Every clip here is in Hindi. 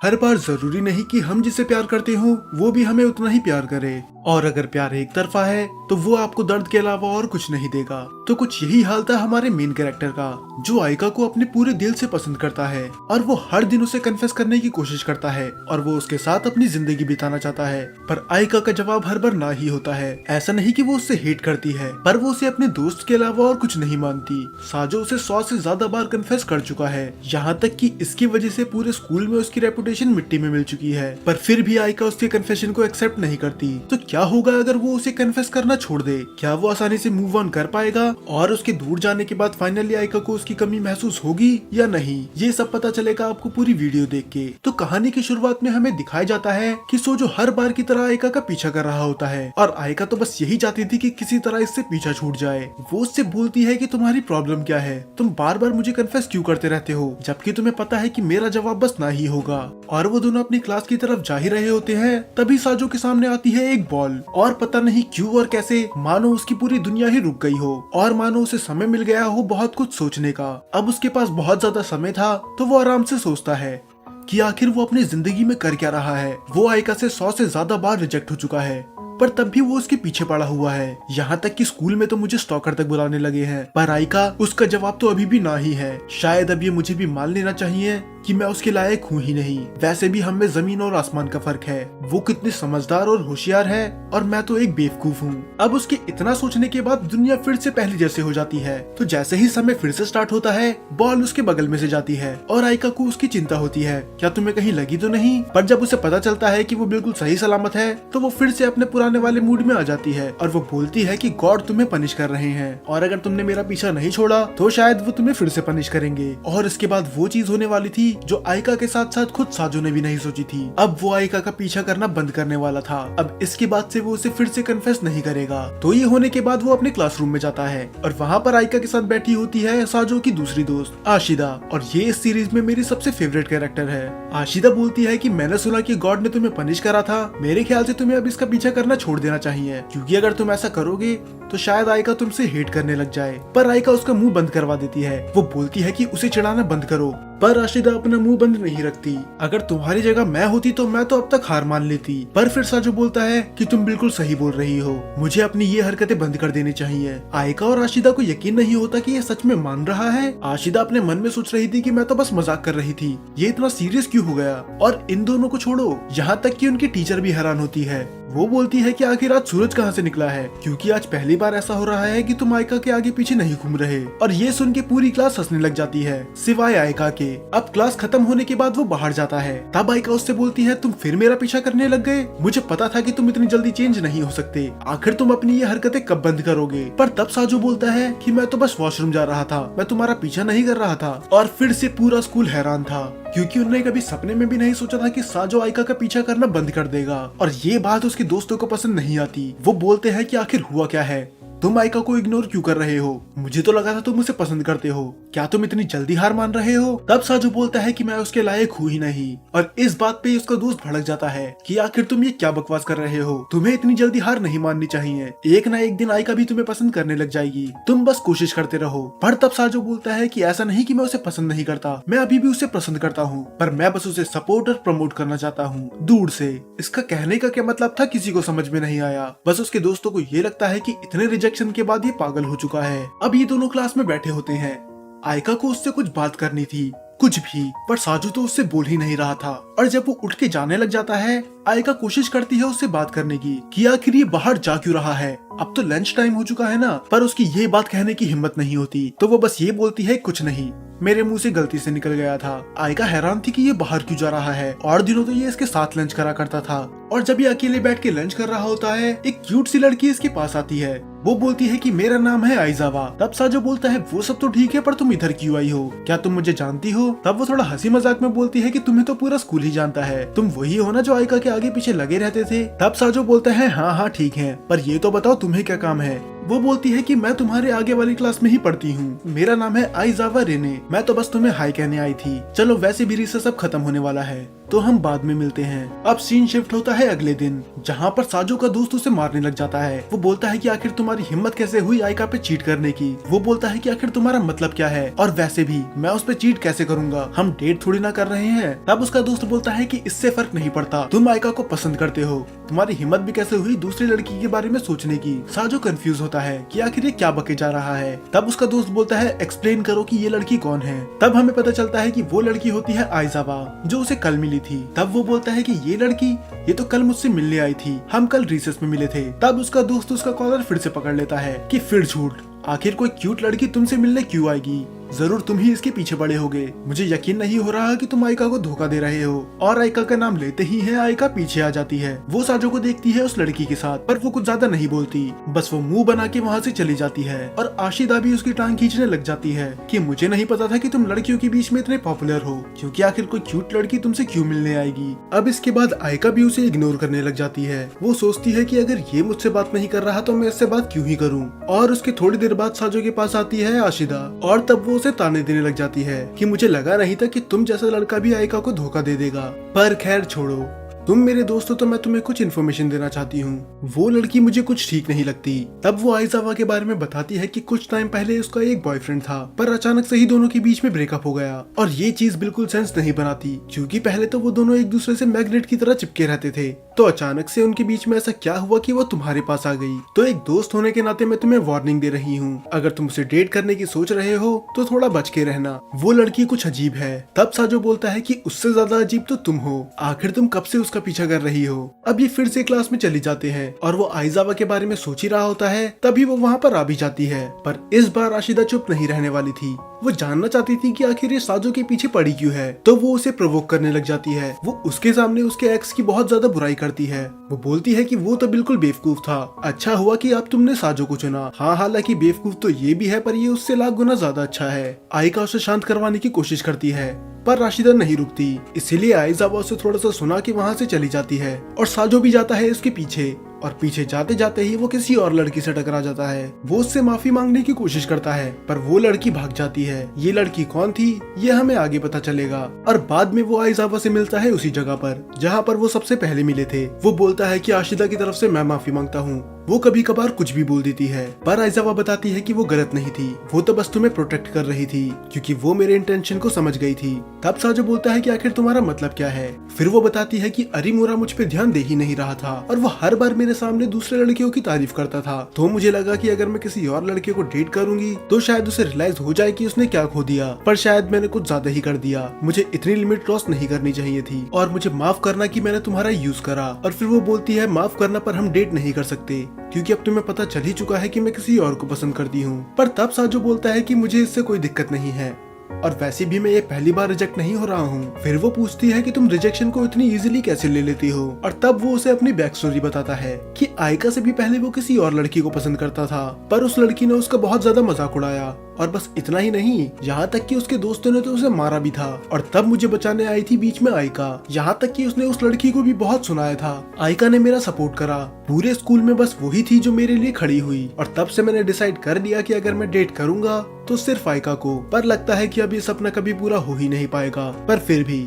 हर बार जरूरी नहीं कि हम जिसे प्यार करते हो वो भी हमें उतना ही प्यार करे, और अगर प्यार एक तरफा है तो वो आपको दर्द के अलावा और कुछ नहीं देगा। तो कुछ यही हाल था हमारे मेन कैरेक्टर का, जो आयका को अपने पूरे दिल से पसंद करता है और वो हर दिन उसे कन्फेस करने की कोशिश करता है और वो उसके साथ अपनी जिंदगी बिताना चाहता है। पर आयका का जवाब हर बार ना ही होता है। ऐसा नहीं कि वो उससे हेट करती है, पर वो उसे अपने दोस्त के अलावा और कुछ नहीं मानती। साजो उसे 100 से ज्यादा बार कन्फेस कर चुका है, यहाँ तक कि इसकी वजह से पूरे स्कूल में उसकी रेपुटेशन मिट्टी में मिल चुकी है। पर फिर भी आयका उसके कन्फेशन को एक्सेप्ट नहीं करती। तो क्या होगा अगर वो उसे कन्फेस करना छोड़ दे? क्या वो आसानी से मूव ऑन कर पाएगा और उसके दूर जाने के बाद फाइनली आयका को उसकी कमी महसूस होगी या नहीं? ये सब पता चलेगा आपको पूरी वीडियो देख के। तो कहानी की शुरुआत में हमें दिखाया जाता है कि सोजो हर बार की तरह आयका का पीछा कर रहा होता है और आयका तो बस यही चाहती थी कि किसी तरह इससे पीछा छूट जाए। वो उससे बोलती है कि तुम्हारी प्रॉब्लम क्या है, तुम बार बार मुझे कन्फेस क्यों करते रहते हो, जबकि तुम्हें पता है कि मेरा जवाब बस ना ही होगा। और वो दोनों अपनी क्लास की तरफ जा ही रहे होते हैं, तभी साजो के सामने आती है एक बॉल, और पता नहीं क्यों और कैसे मानो उसकी पूरी दुनिया ही रुक गई हो और मानो उसे समय मिल गया हो बहुत कुछ सोचने का। अब उसके पास बहुत ज्यादा समय था तो वो आराम से सोचता है कि आखिर वो अपनी जिंदगी में कर क्या रहा है। वो आयका से 100 से ज्यादा बार रिजेक्ट हो चुका है, पर तब भी वो उसके पीछे पड़ा हुआ है। यहाँ तक कि स्कूल में तो मुझे स्टॉकर तक बुलाने लगे हैं, पर आयका उसका जवाब तो अभी भी ना ही है। शायद अब ये मुझे भी मान लेना चाहिए कि मैं उसके लायक हूँ ही नहीं। वैसे भी हम में जमीन और आसमान का फर्क है। वो कितनी समझदार और होशियार है और मैं तो एक बेवकूफ हूँ। अब उसके इतना सोचने के बाद दुनिया फिर से पहले जैसे हो जाती है। तो जैसे ही समय फिर से स्टार्ट होता है, बॉल उसके बगल में से जाती है और आयका को उसकी चिंता होती है, क्या तुम्हें कहीं लगी तो नहीं। पर जब उसे पता चलता है कि वो बिल्कुल सही सलामत है, तो वो फिर से अपने पुराने वाले मूड में आ जाती है और वो बोलती है कि गॉड तुम्हें पनिश कर रहे हैं और अगर तुमने मेरा पीछा नहीं छोड़ा तो शायद वो तुम्हें फिर से पनिश करेंगे। और इसके बाद वो चीज होने वाली थी जो आयका के साथ साथ खुद साजो ने भी नहीं सोची थी। अब वो आयका का पीछा करना बंद करने वाला था। अब इसके बाद से वो उसे फिर से कन्फेस नहीं करेगा। तो ये होने के बाद वो अपने क्लासरूम में जाता है और वहाँ पर आयका के साथ बैठी होती है साजो की दूसरी दोस्त आशिदा, और ये इस सीरीज में मेरी सबसे फेवरेट कैरेक्टर है। आशिदा बोलती है कि मैंने सुना कि गॉड ने तुम्हें पनिश करा था, मेरे ख्याल से तुम्हें अब इसका पीछा करना छोड़ देना चाहिए, क्योंकि अगर तुम ऐसा करोगे तो शायद आयका तुमसे हेट करने लग जाए। पर आयका उसका मुंह बंद करवा देती है। वो बोलती है कि उसे चिढ़ाना बंद करो, पर आशिदा अपना मुंह बंद नहीं रखती। अगर तुम्हारी जगह मैं होती तो मैं तो अब तक हार मान लेती। पर फिर साजो बोलता है कि तुम बिल्कुल सही बोल रही हो, मुझे अपनी ये हरकतें बंद कर देनी चाहिए। आयका और आशिदा को यकीन नहीं होता कि ये सच में मान रहा है। आशिदा अपने मन में सोच रही थी कि मैं तो बस मजाक कर रही थी, ये इतना सीरियस क्यों हो गया। और इन दोनों को छोड़ो, यहाँ तक कि उनकी टीचर भी हैरान होती है। वो बोलती है कि आखिर आज सूरज कहाँ से निकला है, क्योंकि आज पहली बार ऐसा हो रहा है कि तुम आयका के आगे पीछे नहीं घूम रहे। और ये सुन के पूरी क्लास हंसने लग जाती है, सिवाय आयका के। अब क्लास खत्म होने के बाद वो बाहर जाता है, तब आयका उससे बोलती है तुम फिर मेरा पीछा करने लग गए, मुझे पता था कि तुम इतनी जल्दी चेंज नहीं हो सकते, आखिर तुम अपनी ये हरकतें कब बंद करोगे। पर तब साजो बोलता है कि मैं तो बस वॉशरूम जा रहा था, मैं तुम्हारा पीछा नहीं कर रहा था। और फिर से पूरा स्कूल हैरान था, क्योंकि उन्होंने कभी सपने में भी नहीं सोचा था कि साजो आयका का पीछा करना बंद कर देगा। और ये बात उसके दोस्तों को पसंद नहीं आती। वो बोलते हैं कि आखिर हुआ क्या है, तुम आयका को इग्नोर क्यों कर रहे हो, मुझे तो लगा था तुम उसे पसंद करते हो, क्या तुम इतनी जल्दी हार मान रहे हो। तब साजो बोलता है कि मैं उसके लायक हूँ ही नहीं। और इस बात पे उसका दोस्त भड़क जाता है कि आखिर तुम ये क्या बकवास कर रहे हो, तुम्हें इतनी जल्दी हार नहीं माननी चाहिए, एक ना एक दिन आयका भी तुम्हें पसंद करने लग जाएगी, तुम बस कोशिश करते रहो। पर तब साजो बोलता है कि ऐसा नहीं कि मैं उसे पसंद नहीं करता, मैं अभी भी उसे पसंद करता हूँ, पर मैं बस उसे सपोर्ट और प्रमोट करना चाहता हूँ दूर से। इसका कहने का क्या मतलब था किसी को समझ में नहीं आया। बस उसके दोस्तों को ये लगता है कि इतने रिजेक्शन के बाद ये पागल हो चुका है। अब ये दोनों क्लास में बैठे होते हैं। आयका को उससे कुछ बात करनी थी, कुछ भी, पर साजो तो उससे बोल ही नहीं रहा था। और जब वो उठ के जाने लग जाता है, आयका कोशिश करती है उससे बात करने की कि आखिर ये बाहर जा क्यों रहा है, अब तो लंच टाइम हो चुका है ना। पर उसकी ये बात कहने की हिम्मत नहीं होती, तो वो बस ये बोलती है कुछ नहीं, मेरे मुंह से गलती से निकल गया था। आयका हैरान थी कि ये बाहर क्यों जा रहा है, और दिनों तो ये इसके साथ लंच करा करता था। और जब ये अकेले बैठ के लंच कर रहा होता है, एक क्यूट सी लड़की इसके पास आती है। वो बोलती है कि मेरा नाम है आइजावा। तब साजो बोलता है वो सब तो ठीक है, पर तुम इधर क्यों आई हो, क्या तुम मुझे जानती हो। तब वो थोड़ा हंसी मजाक में बोलती है कि तुम्हें तो पूरा स्कूल ही जानता है, तुम वही हो ना जो आयका के आगे पीछे लगे रहते थे। तब साजो बोलता है हाँ हाँ ठीक है, पर ये तो बताओ तुम्हें क्या काम है। वो बोलती है कि मैं तुम्हारे आगे वाली क्लास में ही पढ़ती हूँ, मेरा नाम है आइजावा रेने, मैं तो बस तुम्हें हाय कहने आई थी, चलो वैसे भी रिसेस अब खत्म होने वाला है। तो हम बाद में मिलते हैं। अब सीन शिफ्ट होता है अगले दिन, जहाँ पर साजो का दोस्त उसे मारने लग जाता है। वो बोलता है कि आखिर तुम्हारी हिम्मत कैसे हुई आयका पे चीट करने की। वो बोलता है कि आखिर तुम्हारा मतलब क्या है, और वैसे भी मैं उस पे चीट कैसे करूंगा, हम डेट थोड़ी ना कर रहे हैं। तब उसका दोस्त बोलता है कि इससे फर्क नहीं पड़ता, तुम आयका को पसंद करते हो, तुम्हारी हिम्मत भी कैसे हुई दूसरी लड़की के बारे में सोचने की। साजो कंफ्यूज होता है कि आखिर ये क्या बके जा रहा है। तब उसका दोस्त बोलता है एक्सप्लेन करो कि ये लड़की कौन है। तब हमें पता चलता है कि वो लड़की होती है आइजावा, जो उसे कल मिली थी। तब वो बोलता है कि ये लड़की, ये तो कल मुझसे मिलने आई थी, हम कल रिसेस में मिले थे। तब उसका दोस्त उसका कॉलर फिर से पकड़ लेता है कि फिर झूठ, आखिर कोई क्यूट लड़की तुमसे मिलने क्यों आएगी, जरूर तुम ही इसके पीछे पड़े होगे। मुझे यकीन नहीं हो रहा कि तुम आयका को धोखा दे रहे हो। और आयका का नाम लेते ही है आयका पीछे आ जाती है। वो साजो को देखती है उस लड़की के साथ, पर वो कुछ ज्यादा नहीं बोलती, बस वो मुंह बना के वहाँ से चली जाती है। और आशिदा भी उसकी टांग खींचने लग जाती है कि मुझे नहीं पता था कि तुम लड़कियों के बीच में इतने पॉपुलर हो, क्योंकि आखिर कोई क्यूट लड़की तुमसे क्यों मिलने आएगी। अब इसके बाद आयका भी उसे इग्नोर करने लग जाती है। वो सोचती है कि अगर ये मुझसे बात नहीं कर रहा तो मैं इससे बात क्यों ही करूँ। और उसके थोड़ी देर बाद साजो के पास आती है आशिदा, और तब वो उसे ताने देने लग जाती है कि मुझे लगा नहीं था कि तुम जैसा लड़का भी आयका को धोखा दे देगा। पर खैर छोड़ो, तुम मेरे दोस्त हो तो मैं तुम्हें कुछ इन्फॉर्मेशन देना चाहती हूँ। वो लड़की मुझे कुछ ठीक नहीं लगती। तब वो आइजावा के बारे में बताती है कि कुछ टाइम पहले उसका एक बॉयफ्रेंड था, पर अचानक से ही दोनों के बीच में ब्रेकअप हो गया। और ये चीज बिल्कुल सेंस नहीं बनाती, क्योंकि पहले तो वो दोनों एक दूसरे से मैग्नेट की तरह चिपके रहते थे। तो अचानक से उनके बीच में ऐसा क्या हुआ कि वो तुम्हारे पास आ गई। तो एक दोस्त होने के नाते मैं तुम्हें वार्निंग दे रही हूँ, अगर तुम उसे डेट करने की सोच रहे हो तो थोड़ा बच के रहना। वो लड़की कुछ अजीब है। तब साजो बोलता है कि उससे ज्यादा अजीब तो तुम हो, आखिर तुम कब से उसका पीछा कर रही हो। अब ये फिर से क्लास में चली जाते हैं और वो आइजावा के बारे में सोच ही रहा होता है, तभी वो वहाँ पर आ भी जाती है। पर इस बार राशिदा चुप नहीं रहने वाली थी। वो जानना चाहती थी कि आखिर ये साजो के पीछे पड़ी क्यों है। तो वो उसे प्रोवोक करने लग जाती है। वो उसके सामने उसके एक्स की बहुत ज्यादा बुराई करती है। वो बोलती है कि वो तो बिल्कुल बेवकूफ था, अच्छा हुआ कि अब तुमने साजो को चुना। हाँ, हालांकि बेवकूफ तो ये भी है, पर ये उससे लाख गुना ज्यादा अच्छा है। आयका उसे शांत करवाने की कोशिश करती है, पर राशिदा नहीं रुकती, इसीलिए आइजावा उसे थोड़ा सा सुना के वहाँ से चली जाती है। और साजो भी जाता है उसके पीछे, और पीछे जाते जाते ही वो किसी और लड़की से टकरा जाता है। वो उससे माफी मांगने की कोशिश करता है, पर वो लड़की भाग जाती है। ये लड़की कौन थी ये हमें आगे पता चलेगा। और बाद में वो आइजावा से मिलता है उसी जगह पर जहाँ पर वो सबसे पहले मिले थे। वो बोलता है कि आशिदा की तरफ से मैं माफी मांगता हूँ, वो कभी कभार कुछ भी बोल देती है। पर आइजावा बताती है कि वो गलत नहीं थी, वो तो बस तुम्हें प्रोटेक्ट कर रही थी, क्योंकि वो मेरे इंटेंशन को समझ गई थी। तब साजो बोलता है कि आखिर तुम्हारा मतलब क्या है। फिर वो बताती है कि अरीमुरा मुझ पे ध्यान दे ही नहीं रहा था, और वो हर बार मेरे सामने दूसरे लड़कियों की तारीफ करता था। तो मुझे लगा कि अगर मैं किसी और लड़के को डेट करूंगी तो शायद उसे रियलाइज हो जाए कि उसने क्या खो दिया, पर शायद मैंने कुछ ज्यादा ही कर दिया। मुझे इतनी लिमिट क्रॉस नहीं करनी चाहिए थी, और मुझे माफ करना कि मैंने तुम्हारा यूज करा। और फिर वो बोलती है माफ करना, पर हम डेट नहीं कर सकते, क्योंकि अब तुम्हें पता चल ही चुका है कि मैं किसी और को पसंद करती हूँ। पर तब साजो बोलता है कि मुझे इससे कोई दिक्कत नहीं है, और वैसे भी मैं ये पहली बार रिजेक्ट नहीं हो रहा हूँ। फिर वो पूछती है कि तुम रिजेक्शन को इतनी इजीली कैसे ले लेती हो। और तब वो उसे अपनी बैक स्टोरी बताता है कि आयका से भी पहले वो किसी और लड़की को पसंद करता था, पर उस लड़की ने उसका बहुत ज्यादा मजाक उड़ाया। और बस इतना ही नहीं, यहाँ तक कि उसके दोस्तों ने तो उसे मारा भी था। और तब मुझे बचाने आई थी बीच में आयका, यहाँ तक कि उसने उस लड़की को भी बहुत सुनाया था। आयका ने मेरा सपोर्ट करा, पूरे स्कूल में बस वही थी जो मेरे लिए खड़ी हुई। और तब से मैंने डिसाइड कर लिया कि अगर मैं डेट करूंगा तो सिर्फ आयका को। पर लगता है कि अब ये सपना कभी पूरा हो ही नहीं पाएगा, पर फिर भी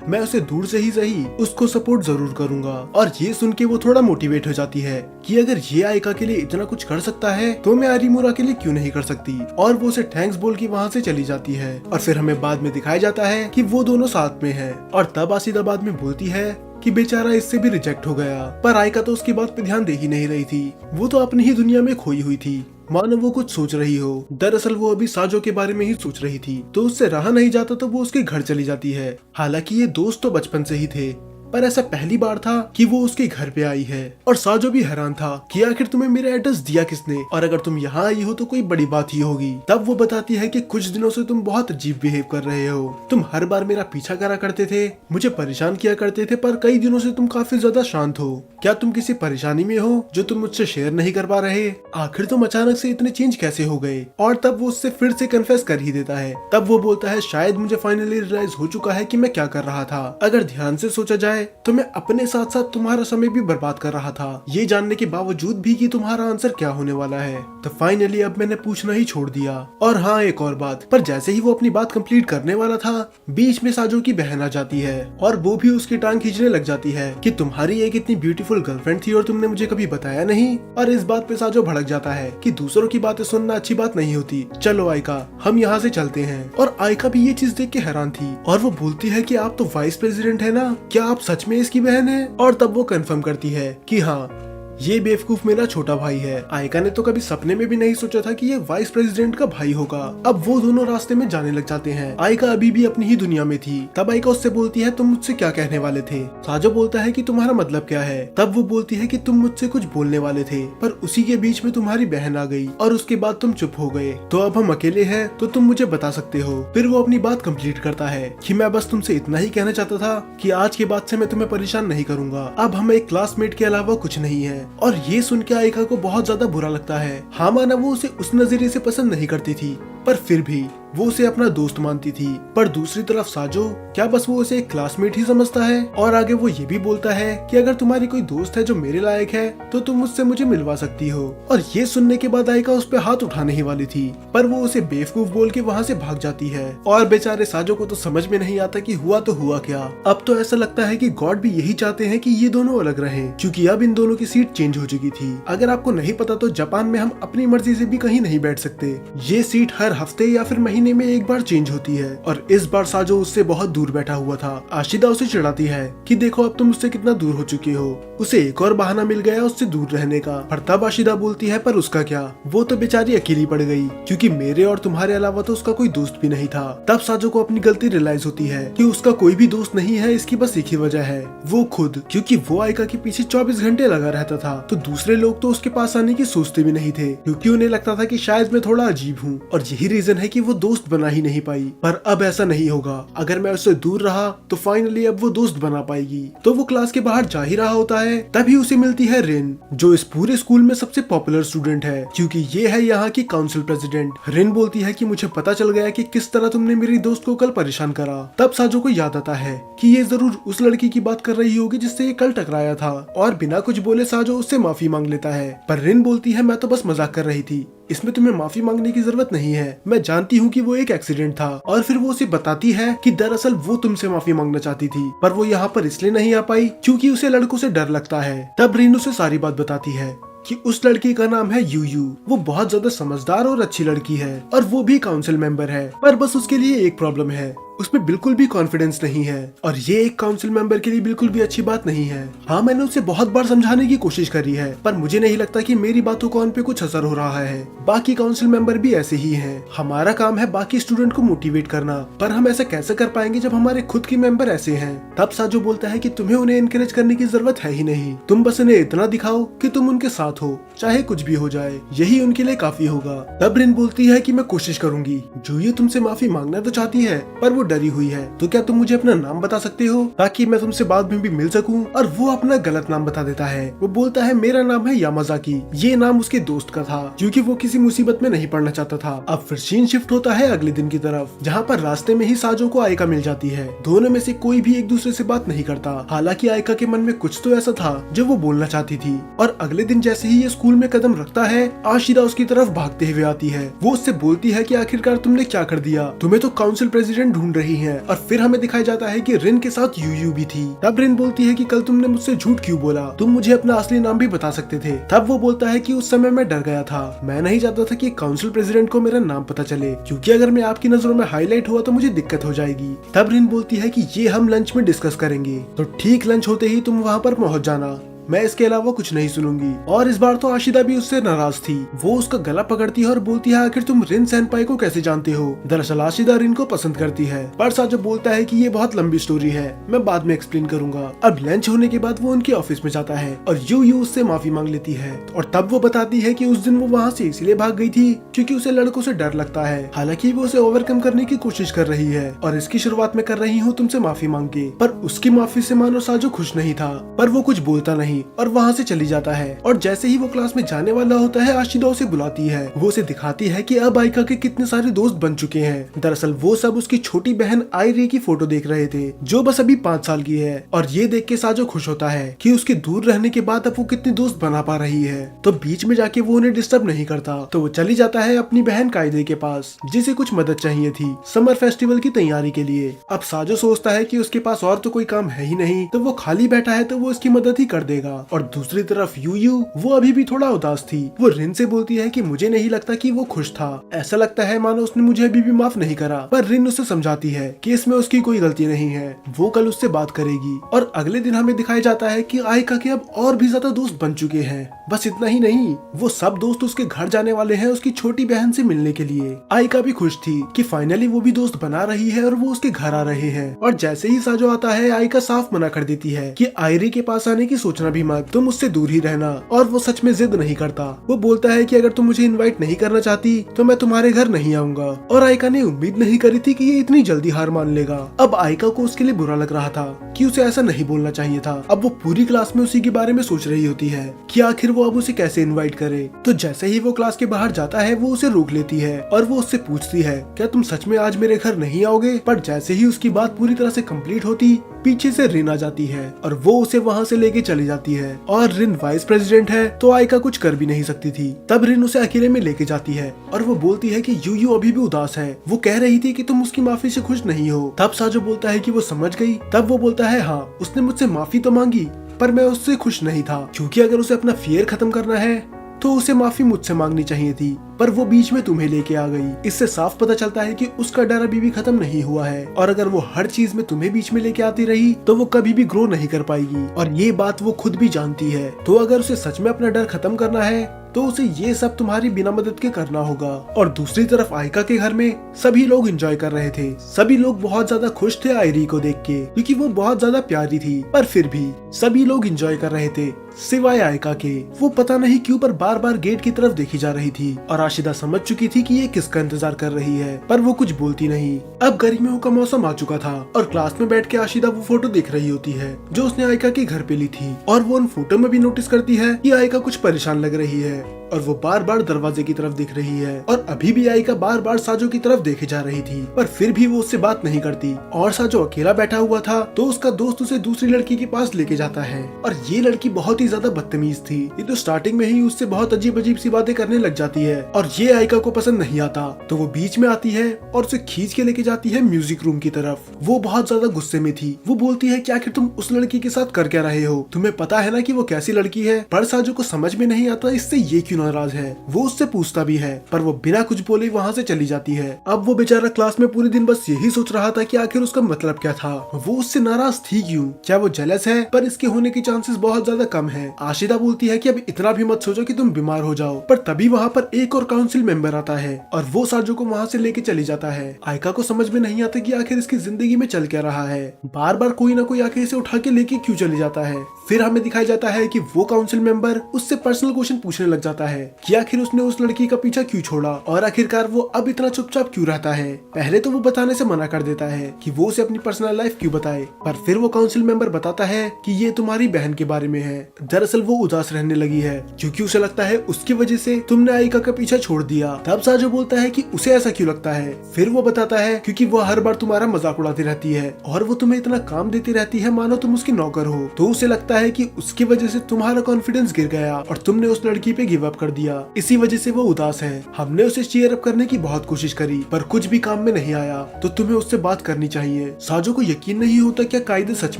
मैं उसे दूर से ही सही उसको सपोर्ट जरूर करूंगा। और ये सुन के वो थोड़ा मोटिवेट हो जाती है कि अगर ये आयका के लिए इतना कुछ कर सकता है तो मैं अरीमुरा के लिए क्यों नहीं कर सकती। और वो उसे थैंक्स बोल के वहाँ से चली जाती है। और फिर हमें बाद में दिखाया जाता है कि वो दोनों साथ में है। और तब आसिदा बाद में बोलती है कि बेचारा इससे भी रिजेक्ट हो गया। पर आयका तो उसकी बात पे ध्यान दे ही नहीं रही थी, वो तो अपनी ही दुनिया में खोई हुई थी, मानो वो कुछ सोच रही हो। दरअसल वो अभी साजो के बारे में ही सोच रही थी। तो उससे रहा नहीं जाता तो वो उसके घर चली जाती है। हालांकि ये दोस्त तो बचपन से ही थे, पर ऐसा पहली बार था कि वो उसके घर पे आई है। और साजो भी हैरान था कि आखिर तुम्हें मेरा एड्रेस दिया किसने, और अगर तुम यहाँ आई हो तो कोई बड़ी बात ही होगी। तब वो बताती है कि कुछ दिनों से तुम बहुत अजीब बिहेव कर रहे हो, तुम हर बार मेरा पीछा करा करते थे, मुझे परेशान किया करते थे, पर कई दिनों से तुम काफी ज्यादा शांत हो। क्या तुम किसी परेशानी में हो जो तुम मुझसे शेयर नहीं कर पा रहे? आखिर तुम अचानक से इतने चेंज कैसे हो गए? और तब वो उससे फिर से कन्फेस कर ही देता है। तब वो बोलता है शायद मुझे फाइनली रियलाइज हो चुका है कि मैं क्या कर रहा था। अगर ध्यान से सोचा जाए है तो मैं अपने साथ साथ तुम्हारा समय भी बर्बाद कर रहा था, ये जानने के बावजूद भी कि तुम्हारा आंसर क्या होने वाला है। तो फाइनली अब मैंने पूछना ही छोड़ दिया। और हाँ, एक और बात, पर जैसे ही वो अपनी बात कंप्लीट करने वाला था, बीच में साजो की बहन आ जाती है और वो भी उसकी टांग खींचने लग जाती है कि तुम्हारी एक इतनी ब्यूटीफुल गर्लफ्रेंड थी और तुमने मुझे कभी बताया नहीं। और इस बात पे साजो भड़क जाता है कि दूसरों की बातें सुनना अच्छी बात नहीं होती, चलो आइका हम यहाँ से चलते हैं। और आइका भी ये चीज देख के हैरान थी और वो बोलती है कि आप तो वाइस प्रेसिडेंट है ना, क्या आप सच में इसकी बहन है? और तब वो कंफर्म करती है कि हाँ, ये बेवकूफ मेरा छोटा भाई है। आइका ने तो कभी सपने में भी नहीं सोचा था कि ये वाइस प्रेसिडेंट का भाई होगा। अब वो दोनों रास्ते में जाने लग जाते हैं। आइका अभी भी अपनी ही दुनिया में थी। तब आइका उससे बोलती है, तुम मुझसे क्या कहने वाले थे? साजो बोलता है कि तुम्हारा मतलब क्या है? तब वो बोलती है कि तुम मुझसे कुछ बोलने वाले थे, पर उसी के बीच में तुम्हारी बहन आ गई और उसके बाद तुम चुप हो गए। तो अब हम अकेले हैं तो तुम मुझे बता सकते हो। फिर वो अपनी बात कंप्लीट करता है कि मैं बस तुमसे इतना ही कहना चाहता था कि आज के बाद से मैं तुम्हें परेशान नहीं करूंगा। अब हम एक क्लासमेट के अलावा कुछ नहीं है। और ये सुन के आइका को बहुत ज्यादा बुरा लगता है। हाँ माना वो उसे उस नजरिए से पसंद नहीं करती थी, पर फिर भी वो उसे अपना दोस्त मानती थी। पर दूसरी तरफ साजो, क्या बस वो उसे एक क्लासमेट ही समझता है? और आगे वो ये भी बोलता है कि अगर तुम्हारी कोई दोस्त है जो मेरे लायक है तो तुम उससे मुझे मिलवा सकती हो। और ये सुनने के बाद आइका उस पे हाथ उठाने ही वाली थी, पर वो उसे बेवकूफ बोल के वहाँ से भाग जाती है। और बेचारे साजो को तो समझ में नहीं आता कि हुआ तो हुआ क्या। अब तो ऐसा लगता है कि गॉड भी यही चाहते हैं कि ये दोनों अलग रहें, क्योंकि अब इन दोनों की सीट चेंज हो चुकी थी। अगर आपको नहीं पता तो जापान में हम अपनी मर्जी से भी कहीं नहीं बैठ सकते। ये सीट हर हफ्ते या फिर महीने में एक बार चेंज होती है। और इस बार साजो उससे बहुत दूर बैठा हुआ था। आशिदा उसे चिढ़ाती है कि देखो अब तुम उससे कितना दूर हो चुके हो। उसे एक और बहाना मिल गया उससे दूर रहने का। पर तब आशिदा बोलती है, पर उसका क्या, वो तो बेचारी अकेली पड़ गई, क्योंकि मेरे और तुम्हारे अलावा तो उसका कोई दोस्त भी नहीं था। तब साजो को अपनी गलती रियलाइज होती है कि उसका कोई भी दोस्त नहीं है, इसकी बस एक ही वजह है, वो खुद। क्योंकि वो आइका के पीछे 24 घंटे लगा रहता था, तो दूसरे लोग तो उसके पास आने की सोचते भी नहीं थे, क्योंकि उन्हें लगता था कि शायद मैं थोड़ा अजीब हूँ। और यही रीजन है कि वो दोस्त बना ही नहीं पाई। पर अब ऐसा नहीं होगा, अगर मैं उससे दूर रहा तो फाइनली अब वो दोस्त बना पाएगी। तो वो क्लास के बाहर जा ही रहा होता है, तभी उसे मिलती है रिन, जो इस पूरे स्कूल में सबसे पॉपुलर स्टूडेंट है, क्योंकि ये है यहाँ की काउंसिल प्रेसिडेंट। रिन बोलती है कि मुझे पता चल गया कि किस तरह तुमने मेरी दोस्त को कल परेशान करा। तब साजो को याद आता है कि ये जरूर उस लड़की की बात कर रही होगी जिससे ये कल टकराया था। और बिना कुछ बोले साजो उससे माफी मांग लेता है। पर रिन बोलती है, मैं तो बस मजाक कर रही थी, इसमें तुम्हें माफी मांगने की जरूरत नहीं है, मैं जानती हूँ कि वो एक एक्सीडेंट था। और फिर वो उसे बताती है कि दरअसल वो तुमसे माफी मांगना चाहती थी, पर वो यहाँ पर इसलिए नहीं आ पाई क्योंकि उसे लड़कों से डर लगता है। तब रिन उसे सारी बात बताती है कि उस लड़की का नाम है यूयू। वो बहुत ज्यादा समझदार और अच्छी लड़की है और वो भी काउंसिल मेंबर है, पर बस उसके लिए एक प्रॉब्लम है, उसमें बिल्कुल भी कॉन्फिडेंस नहीं है। और ये एक काउंसिल मेंबर के लिए बिल्कुल भी अच्छी बात नहीं है। हाँ, मैंने उसे बहुत बार समझाने की कोशिश करी है, पर मुझे नहीं लगता कि मेरी बातों का उन पे कुछ असर हो रहा है। बाकी काउंसिल मेंबर भी ऐसे ही हैं। हमारा काम है बाकी स्टूडेंट को मोटिवेट करना, पर हम ऐसा कैसे कर पाएंगे जब हमारे खुद के मेंबर ऐसे हैं। तब साजो बोलता है कि तुम्हें उन्हें एनकरेज करने की जरूरत है ही नहीं, तुम बस उन्हें इतना दिखाओ कि तुम उनके साथ हो, चाहे कुछ भी हो जाए, यही उनके लिए काफी होगा। तब रिन बोलती है कि मैं कोशिश करूंगी। जूही तुमसे माफी मांगना तो चाहती है, पर वो डरी हुई है, तो क्या तुम मुझे अपना नाम बता सकते हो ताकि मैं तुमसे बाद में भी मिल सकूं? और वो अपना गलत नाम बता देता है। वो बोलता है, मेरा नाम है यामाजाकी। ये नाम उसके दोस्त का था, क्योंकि वो किसी मुसीबत में नहीं पड़ना चाहता था। अब फिर सीन शिफ्ट होता है अगले दिन की तरफ, जहाँ पर रास्ते में ही साजो को आइका मिल जाती है। दोनों में से कोई भी एक दूसरे से बात नहीं करता। हालांकि आइका के मन में कुछ तो ऐसा था जो वो बोलना चाहती थी। और अगले दिन जैसे ही ये स्कूल में कदम रखता है, आशिरा उसकी तरफ भागते हुए आती है। वो उससे बोलती है कि आखिरकार तुमने क्या कर दिया, तुम्हें तो काउंसिल प्रेसिडेंट ढूंढ रही है। और फिर हमें दिखाया जाता है कि रिन के साथ यूयू भी थी। तब रिन बोलती है कि कल तुमने मुझसे झूठ क्यों बोला, तुम मुझे अपना असली नाम भी बता सकते थे। तब वो बोलता है कि उस समय मैं डर गया था, मैं नहीं चाहता था कि काउंसिल प्रेसिडेंट को मेरा नाम पता चले, क्योंकि अगर मैं आपकी नजरों में हाईलाइट हुआ तो मुझे दिक्कत हो जाएगी। तब रिन बोलती है कि ये हम लंच में डिस्कस करेंगे, तो ठीक लंच होते ही तुम वहाँ पर पहुँच जाना, मैं इसके अलावा कुछ नहीं सुनूंगी। और इस बार तो आशिदा भी उससे नाराज थी। वो उसका गला पकड़ती है और बोलती है, आखिर तुम रिन सेनपाई को कैसे जानते हो? दरअसल आशिदा रिन को पसंद करती है, पर साजो बोलता है कि ये बहुत लंबी स्टोरी है, मैं बाद में एक्सप्लेन करूंगा। अब लंच होने के बाद वो उनके ऑफिस में जाता है और यूयू उससे माफी मांग लेती है। और तब वो बताती है कि उस दिन वो वहाँ से इसलिए भाग गई थी क्योंकि उसे लड़कों से डर लगता है। हालांकि वो उसे ओवरकम करने की कोशिश कर रही है और इसकी शुरुआत में कर रही हूँ तुमसे माफी मांग के। पर उसकी माफी से मानो साजो खुश नहीं था, पर वो कुछ बोलता नहीं। नहीं और वहाँ से चली जाता है। और जैसे ही वो क्लास में जाने वाला होता है, आशिदा उसे बुलाती है। वो उसे दिखाती है कि अब आयका के कितने सारे दोस्त बन चुके हैं। दरअसल वो सब उसकी छोटी बहन आयरी की फोटो देख रहे थे, जो बस अभी 5 साल की है। और ये देख के साजो खुश होता है कि उसके दूर रहने के बाद अब वो कितने दोस्त बना पा रही है। तो बीच में जाके वो उन्हें डिस्टर्ब नहीं करता, तो वो चली जाता है अपनी बहन कायदे के पास, जिसे कुछ मदद चाहिए थी समर फेस्टिवल की तैयारी के लिए। अब साजो सोचता है कि उसके पास और तो कोई काम है ही नहीं, तो वो खाली बैठा है तो वो उसकी मदद ही कर देगा। और दूसरी तरफ यूयू वो अभी भी थोड़ा उदास थी। वो रिन से बोलती है कि मुझे नहीं लगता कि वो खुश था, ऐसा लगता है मानो उसने मुझे अभी भी माफ नहीं करा। पर रिन उसे समझाती है कि इसमें उसकी कोई गलती नहीं है, वो कल उससे बात करेगी। और अगले दिन हमें दिखाया जाता है कि आयका के अब और भी ज्यादा दोस्त बन चुके हैं। बस इतना ही नहीं, वो सब दोस्त उसके घर जाने वाले हैं उसकी छोटी बहन से मिलने के लिए। आयका भी खुश थी कि फाइनली वो भी दोस्त बना रही है और वो उसके घर आ रहे हैं। और जैसे ही साजो आता है, आयका साफ मना कर देती है कि आयरी के पास आने की सोचना भी मत, तुम उससे दूर ही रहना। और वो सच में जिद नहीं करता। वो बोलता है कि अगर तुम मुझे इनवाइट नहीं करना चाहती तो मैं तुम्हारे घर नहीं आऊंगा। और आयका ने उम्मीद नहीं करी थी कि ये इतनी जल्दी हार मान लेगा। अब आयका को उसके लिए बुरा लग रहा था कि उसे ऐसा नहीं बोलना चाहिए था। अब वो पूरी क्लास में उसी के बारे में सोच रही होती है कि आखिर वो अब उसे कैसे इनवाइट करे। तो जैसे ही वो क्लास के बाहर जाता है, वो उसे रोक लेती है और वो उससे पूछती है, क्या तुम सच में आज मेरे घर नहीं आओगे? पर जैसे ही उसकी बात पूरी तरह से कंप्लीट होती, पीछे से रिन आ जाती है और वो उसे वहाँ से लेके चली जाती है। और रिन वाइस प्रेसिडेंट है, तो आयका कुछ कर भी नहीं सकती थी। तब रिन उसे अकेले में लेके जाती है और वो बोलती है कि यूयू अभी भी उदास है। वो कह रही थी कि तुम उसकी माफी से खुश नहीं हो। तब साजो बोलता है कि वो समझ गई। तब वो बोलता है, हाँ, उसने मुझसे माफी तो मांगी, पर मैं उससे खुश नहीं था, क्योंकि अगर उसे अपना फियर खत्म करना है तो उसे माफी मुझसे मांगनी चाहिए थी, पर वो बीच में तुम्हें लेके आ गई। इससे साफ पता चलता है कि उसका डर अभी भी खत्म नहीं हुआ है। और अगर वो हर चीज में तुम्हें बीच में लेके आती रही तो वो कभी भी ग्रो नहीं कर पाएगी। और ये बात वो खुद भी जानती है। तो अगर उसे सच में अपना डर खत्म करना है तो उसे ये सब तुम्हारी बिना मदद के करना होगा। और दूसरी तरफ आयका के घर में सभी लोग एंजॉय कर रहे थे। सभी लोग बहुत ज्यादा खुश थे आयरी को देख के, क्योंकि वो बहुत ज्यादा प्यारी थी। पर फिर भी सभी लोग एंजॉय कर रहे थे सिवाय आयका के। वो पता नहीं क्यों पर बार बार गेट की तरफ देखी जा रही थी। और आशिदा समझ चुकी थी कि ये किसका इंतजार कर रही है, पर वो कुछ बोलती नहीं। अब गर्मियों का मौसम आ चुका था और क्लास में बैठ के आशिदा वो फोटो देख रही होती है जो उसने आयका के घर पे ली थी। और वो उन फोटो में भी नोटिस करती है कि आयका कुछ परेशान लग रही है और वो बार बार दरवाजे की तरफ देख रही है। और अभी भी आयका बार बार साजो की तरफ देखे जा रही थी, पर फिर भी वो उससे बात नहीं करती। और साजो अकेला बैठा हुआ था तो उसका दोस्त उसे दूसरी लड़की के पास लेके जाता है। और ये लड़की बहुत ही ज्यादा बदतमीज थी। ये तो स्टार्टिंग में ही उससे बहुत अजीब अजीब सी बातें करने लग जाती है और ये आयका को पसंद नहीं आता। तो वो बीच में आती है और उसे खींच के लेके जाती है म्यूजिक रूम की तरफ। वो बहुत ज्यादा गुस्से में थी। वो बोलती है कि आखिर तुम उस लड़की के साथ कर क्या रहे हो? तुम्हें पता है ना कि वो कैसी लड़की है? पर साजो को समझ में नहीं आता इससे ये क्यों नाराज है। वो उससे पूछता भी है, पर वो बिना कुछ बोले वहाँ से चली जाती है। अब वो बेचारा क्लास में पूरे दिन बस यही सोच रहा था कि आखिर उसका मतलब क्या था। वो उससे नाराज थी क्यों? क्या वो जेलस है? पर इसके होने की चांसेस बहुत ज्यादा कम है। आशिदा बोलती है कि अब इतना भी मत सोचो कि तुम बीमार हो जाओ। पर तभी वहाँ पर एक और काउंसिल मेंबर आता है और वो साजो को वहाँ से लेके चली जाता है। आयका को समझ में नहीं आता कि आखिर इसकी जिंदगी में चल क्या रहा है। बार बार कोई ना कोई आके इसे उठा के लेके क्यों चले जाता है। फिर हमें दिखाया जाता है कि वो काउंसिल मेंबर उससे पर्सनल क्वेश्चन पूछने लग जाता है कि आखिर उसने उस लड़की का पीछा क्यों छोड़ा और आखिरकार वो अब इतना चुपचाप क्यों रहता है। पहले तो वो बताने से मना कर देता है कि वो उसे अपनी पर्सनल लाइफ क्यों बताए, पर फिर वो काउंसिल मेंबर बताता है कि ये तुम्हारी बहन के बारे में है। दरअसल वो उदास रहने लगी है क्योंकि उसे लगता है उसकी वजह से तुमने आयका का पीछा छोड़ दिया। तब साजो बोलता है कि उसे ऐसा क्यों लगता है। फिर वो बताता है क्योंकि वो हर बार तुम्हारा मजाक उड़ाती रहती है और वो तुम्हें इतना काम देती रहती है मानो तुम उसकी नौकर हो। तो उसे लगता है कि उसकी वजह से तुम्हारा कॉन्फिडेंस गिर गया और तुमने उस लड़की पे गिव अप कर दिया। इसी वजह से वो उदास है। हमने उसे चीयर अप करने की बहुत कोशिश करी पर कुछ भी काम में नहीं आया, तो तुम्हें उससे बात करनी चाहिए। साजो को यकीन नहीं होता क्या कायदे सच